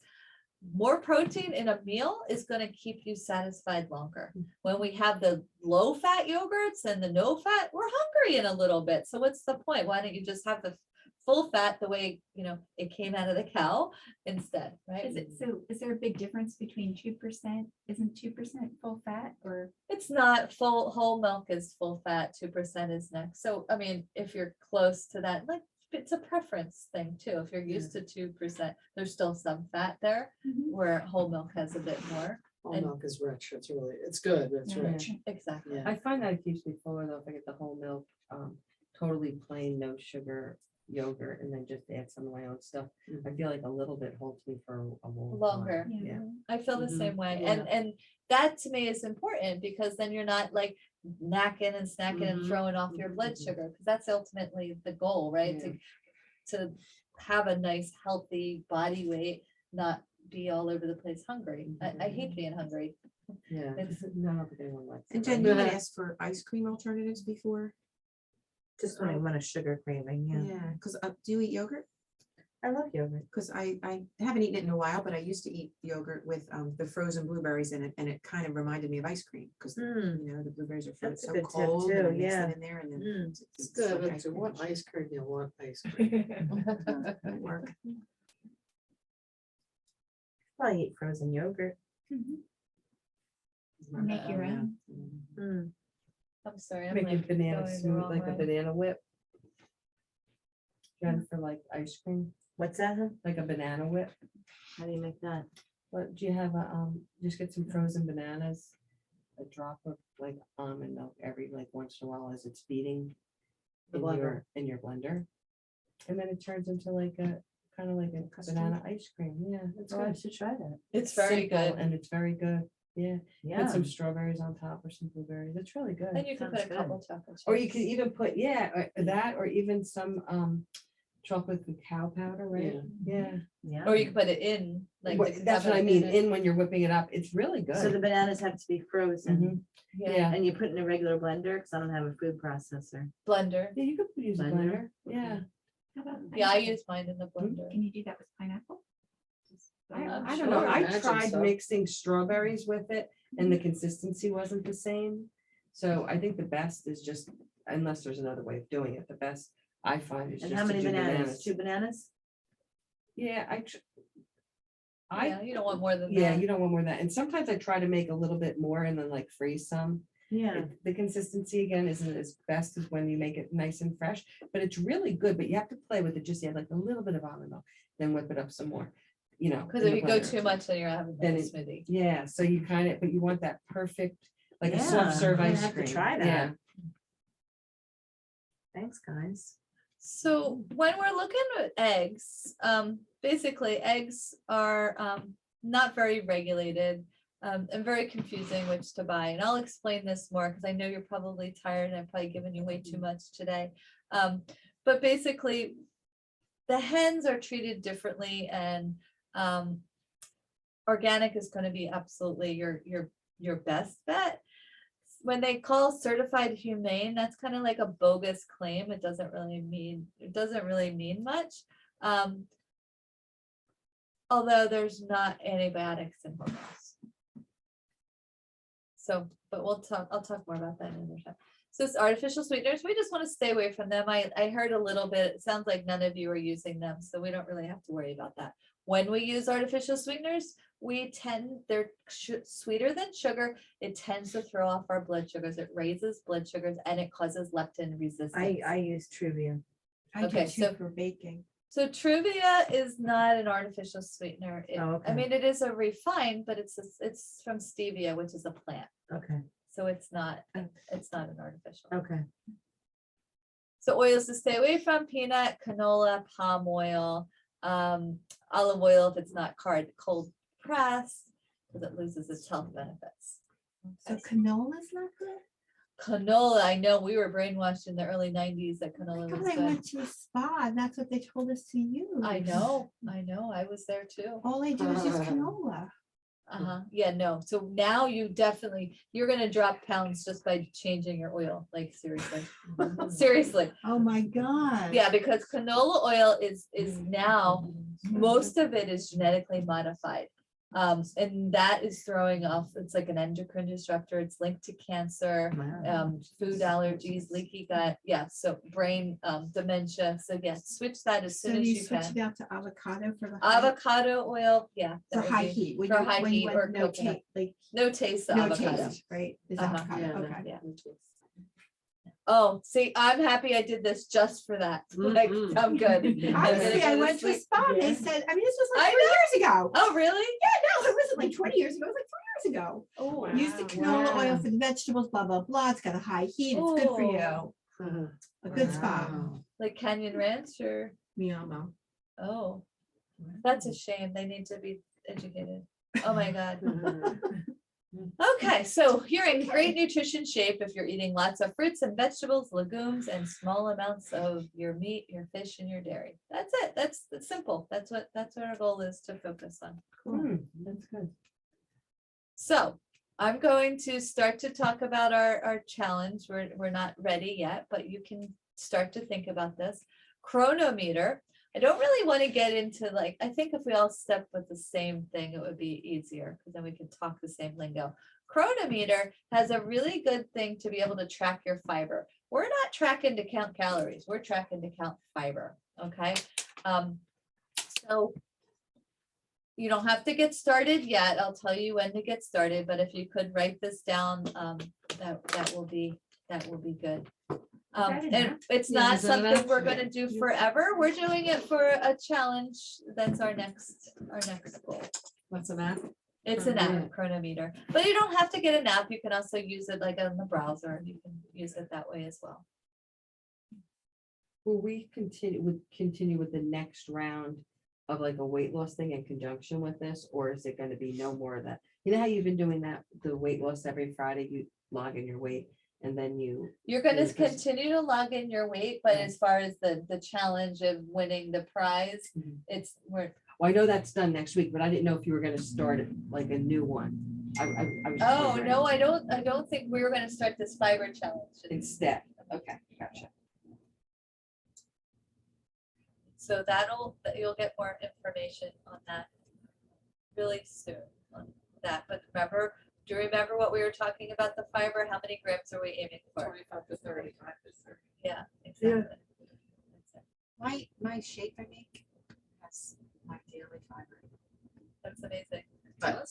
more protein in a meal is gonna keep you satisfied longer. When we have the low fat yogurts and the no fat, we're hungry in a little bit. So what's the point? Why don't you just have the full fat the way, you know, it came out of the cow instead, right? Is there a big difference between 2%? Isn't 2% full fat or? It's not full, whole milk is full fat, 2% is next. So, I mean, if you're close to that, like, it's a preference thing too. If you're used to 2%, there's still some fat there where whole milk has a bit more. Whole And- milk is rich. It's really, it's good, but it's Yeah. rich. Exactly. Yeah. I find that it keeps me fuller though, if I get the whole milk, totally plain, no sugar yogurt, and then just add some of my own stuff. I feel like a little bit holds me for a long time. Longer. Yeah. Yeah. I feel the Mhm. same way. Yeah. And that to me is important because then you're not like snacking and Mhm. throwing off your blood Mhm. sugar, because that's ultimately the goal, right? To have a nice, healthy body weight, not be all over the place hungry. I hate being hungry. Yeah, It's- no, I don't think anyone likes And it. Jen, you had asked for ice cream alternatives before? Just when I want a sugar craving, yeah. Yeah, because do you eat yogurt? I love yogurt. Because I haven't eaten it in a while, but I used to eat yogurt with the frozen blueberries in it, and it kind of reminded me of ice cream, because Mm. you know, the blueberries are That's a so good tip cold, and I too, mix yeah. it in there, and then Mm. It's good, like but ice you cream. want ice cream, you want ice cream. Might work. Probably eat frozen yogurt. Or make your own. Mm. I'm sorry, I'm Make a like banana going the smooth, wrong like a way. banana whip. Jen, for like ice cream, What's that? Huh? like a banana whip. How do you make that? But do you have just get some frozen bananas, a drop of like almond milk every like once in a while as it's beating The in your blender. And then it turns into like a kind of like a Custard? banana ice cream. Yeah, it's Oh, I good. should try that. It's very Simple, good. and it's very good. Yeah, Yeah. put some strawberries on top or some blueberries. It's really good. And you can put a Sounds good. couple chocolate Or you chips. could even put, yeah, that or even some chocolate cacao powder, right? Yeah. Yeah. Or you can put it in, like. What- the That's what I cacao mean, it. in when you're whipping it up, it's really So the good. bananas have to be frozen Mhm. Yeah, and you put in a regular blender because I don't have a food processor. Blender. yeah, you could use a Blender. blender, yeah. How about Yeah, I pineapple? use mine in the blender. Can you do that with pineapple? I Sure, don't know, I imagine tried so. mixing strawberries with it and the consistency wasn't the same. So I think the best is just, unless there's another way of doing it, the best I find is And just how to many do bananas? 2 bananas? Yeah, Yeah, you don't want more than yeah, that. you don't want more of that. And sometimes I try to make a little bit more and then like freeze some. Yeah. The consistency again isn't as best as when you make it nice and fresh, but it's really good, but you have to play with it, just add like a little bit of almond milk, then whip it up some more, you know. Because in if the you go blender. too much, then you're having Then like a it- smoothie. Yeah, so you kind of, but you want that perfect, like a Yeah, soft serve I'm gonna ice have to cream. try that. Yeah. Thanks, guys. So when we're looking at eggs, basically eggs are not very regulated and very confusing which to buy. And I'll explain this more because I know you're probably tired and I've probably given you way too much today. But basically, the hens are treated differently, and organic is going to be absolutely your best bet. When they call certified humane, that's kind of like a bogus claim. It doesn't really mean much. Although there's not antibiotics in hormones. So, but I'll talk more about that another time. So it's artificial sweeteners. We just want to stay away from them. I heard a little bit, it sounds like none of you are using them, so we don't really have to worry about that. When we use artificial sweeteners, they're sweeter than sugar. It tends to throw off our blood sugars. It raises blood sugars and it causes leptin resistance. I use Truvia. I do Okay, too so- for baking. So Truvia is not an artificial sweetener. Oh, I okay. mean, it is a refined, but it's from stevia, which is a plant. Okay, So it's not Oh. an artificial. okay. So oils to stay away from: peanut, canola, palm oil, olive oil if it's not cold pressed, because it loses its health benefits. So Okay. canola's not good? Canola, I know we were brainwashed in the early 90s that Oh my canola God, was I good. went to a spa and that's what they told us to use. I know, I was there too. All I do is use canola. Yeah, no. So now you're gonna drop pounds just by changing your oil, like seriously. Seriously. Oh my God. Yeah, because canola oil is now, most of it is genetically modified. And that is throwing off, it's like an endocrine disruptor, it's linked to cancer, food allergies, leaky gut, yeah, so brain dementia, so yes, switch that as So soon do as you you switch can. it out to avocado for the high, Avocado oil, yeah. for that would high be- heat? When for you- high when you heat went or no coconut. taste, like No taste no avocado. taste, right? Is Uh-huh. avocado, okay. Yeah. Oh, see, I'm happy I did this just for that, like, Mhm. I'm good. I'm gonna Honestly, go I to went to a sleep. spa and they said, I mean, this was I like 3 years ago. Oh, really? Yeah, no, it wasn't like 20 years ago, it was like 3 years ago. Oh, Use the canola oil for the vegetables, blah, blah, blah. It's got a high heat. It's good for you. A good spa. Wow. like Canyon Ranch or, Miyamo. oh, that's a shame. They need to be educated. Oh my God. Okay, so you're in great nutrition shape if you're eating lots of fruits and vegetables, legumes, and small amounts of your meat, your fish, and your dairy. That's it. That's simple. That's what our goal is to focus on. That's good. So I'm going to start to talk about our challenge. We're not ready yet, but you can start to think about this. Chronometer. I don't really want to get into like, I think if we all step with the same thing, it would be easier because then we can talk the same lingo. Chronometer has a really good thing to be able to track your fiber. We're not tracking to count calories. We're tracking to count fiber. Okay. So you don't have to get started yet. I'll tell you when to get started, but if you could write this down, that will be good. And it's Yeah, not is that something enough? we're gonna do forever. We're doing it for a challenge. That's our next goal. What's an app? It's an app, Chronometer, but you don't have to get an app. You can also use it like on the browser. You can use it that way as well. Will we continue with the next round of like a weight loss thing in conjunction with this, or is it gonna be no more of that? You know how you've been doing that, the weight loss every Friday, you log in your weight and then You're gonna Yes, yes. continue to log in your weight, but Okay. as far as the challenge of winning the prize, Mhm. we're, well, I know that's done next week, but I didn't know if you were gonna start it like a new one. I was just oh, wondering. no, I don't think we were gonna start this fiber challenge. Instead, okay, gotcha. So you'll get more information on that really soon on that. But do you remember what we were talking about the fiber? How many grams are we aiming for? 25 to 30. Yeah, exactly. My shake I make has my daily fiber, That's amazing. but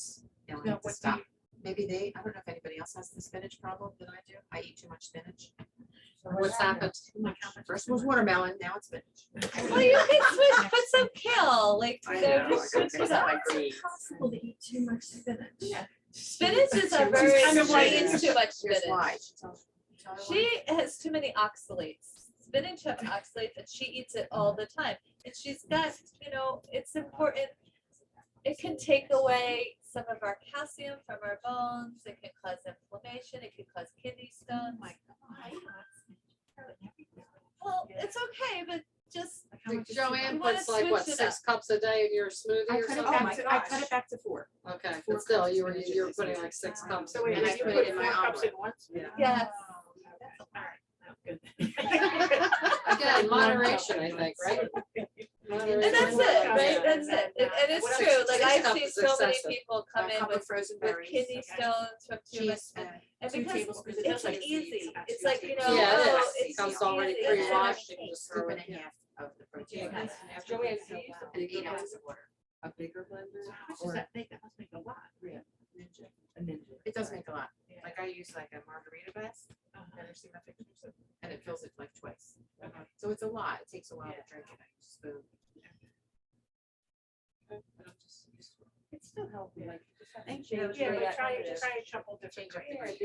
you know, I Now, have to what do stop. Maybe I don't know if anybody else has the spinach problem that I do. I eat too much spinach. What's happened? First was watermelon, now it's spinach. Well, you can switch, put some kale, like, I there, know, just I gotta switch it fix up. my greens. Possible to eat too much spinach. Spinach is a Too very, much she spinach. eats too much Here's spinach. why. Tell me why. She has too many oxalates. Spinach have oxalates and she eats it all the time. And she's got, it's important. It can take away some of our calcium from our bones. It can cause inflammation. It can cause kidney stones. Well, it's okay, but just, Joanne You wanna puts like what, switch it 6 cups a day in your smoothie I or cut it something? back to 4. Okay, 4 but still, cups of you were spinach you were is putting good. like 6 cups. So wait, and did I you put put it in my 4 cups omelet. in once? Yeah. yes. Again, moderation, I think, right? And that's it, right? That's it. And it's What else? trany, like 6 I've cups seen is so many excessive. people come in with frozen kidney stones from too much. Cheese, And 2 because tablespoons. it's an easy, it's like, Yeah, it oh, is. it's Comes just already easy. pre-washed, you can just Scoop throw and it. a half of the protein. Joanne, do you use a And bigger 8 ounces of water. a bigger blender? How much or does that make? That must make a lot. a ninja? It does make a lot. Like I use like a margarita vest. Ever see my pictures? And it fills it like twice. So it's a lot. It takes a while to drink it. I use a spoon. It's still healthy, like. Thank Yeah, you. but try a couple different grades.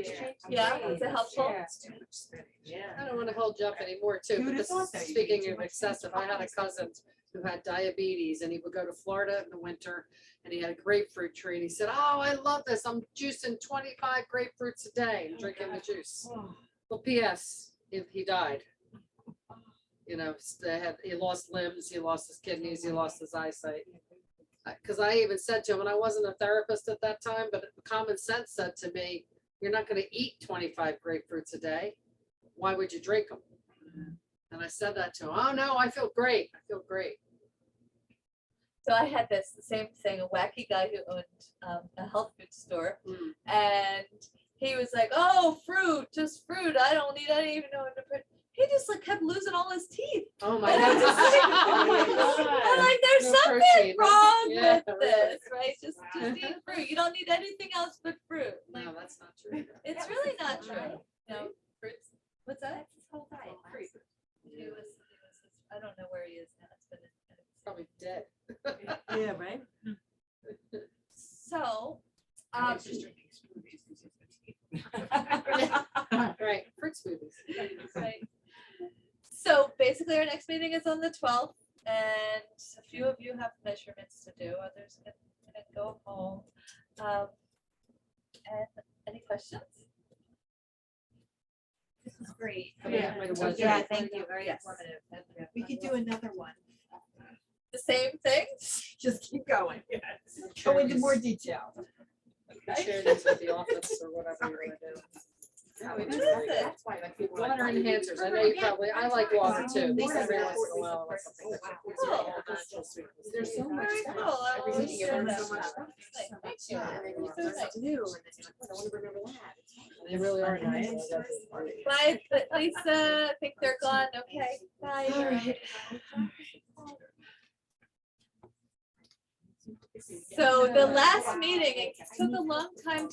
Yeah, is it helpful? I don't want to hold you up anymore too, Who but would've this thought is that you'd eat speaking too of much excessive. I sugar? had a cousin who had diabetes and he would go to Florida in the winter and he had a grapefruit tree and he said, oh, I love this. I'm juicing 25 grapefruits a day and drinking the juice. Well, P.S. He died. You know, he lost limbs, he lost his kidneys, he lost his eyesight. Because I even said to him, and I wasn't a therapist at that time, but common sense said to me, you're not going to eat 25 grapefruits a day. Why would you drink them? And I said that to him. Oh, no, I feel great. I feel great. So I had the same thing, a wacky guy who owned a health food store, Mm. and he was like, "Oh, fruit, just fruit. I don't need any even know what to put." He just like kept losing all his teeth. Oh, my And I'm just God. like, Oh, my God. I'm like, there's No something protein, right? wrong Yeah, with really. this, right? Just eat fruit. You don't need anything else but fruit. Like, No, that's not true. it's really not true. No, fruits. What's that? That's his whole diet. Fruit. It was, I don't know where he is now. It's been. Probably dead. Yeah, right? So, Right, fruit smoothies. right. So basically, our next meeting is on the 12th, and a few of you have measurements to do. Others can go home. And any questions? This is great. Yeah. Yeah, thank you, very Yes. informative. We could do another one. The same thing. Just keep going. Go into more detail. Share this with the office or whatever you're gonna do. What is it? That's why like people. Water enhancers, I know you probably, I like water too. They Every said once in a while or something. Cool. There's so much Very stuff. cool. I will Every meeting, share you learn that. so much stuff. Thank you. Yeah, and then you learn something new, and then you're like, "Oh, I want to remember that. They really are nice. Bye, Lisa. I think they're gone. Okay. Bye. So the last meeting, it took a long time to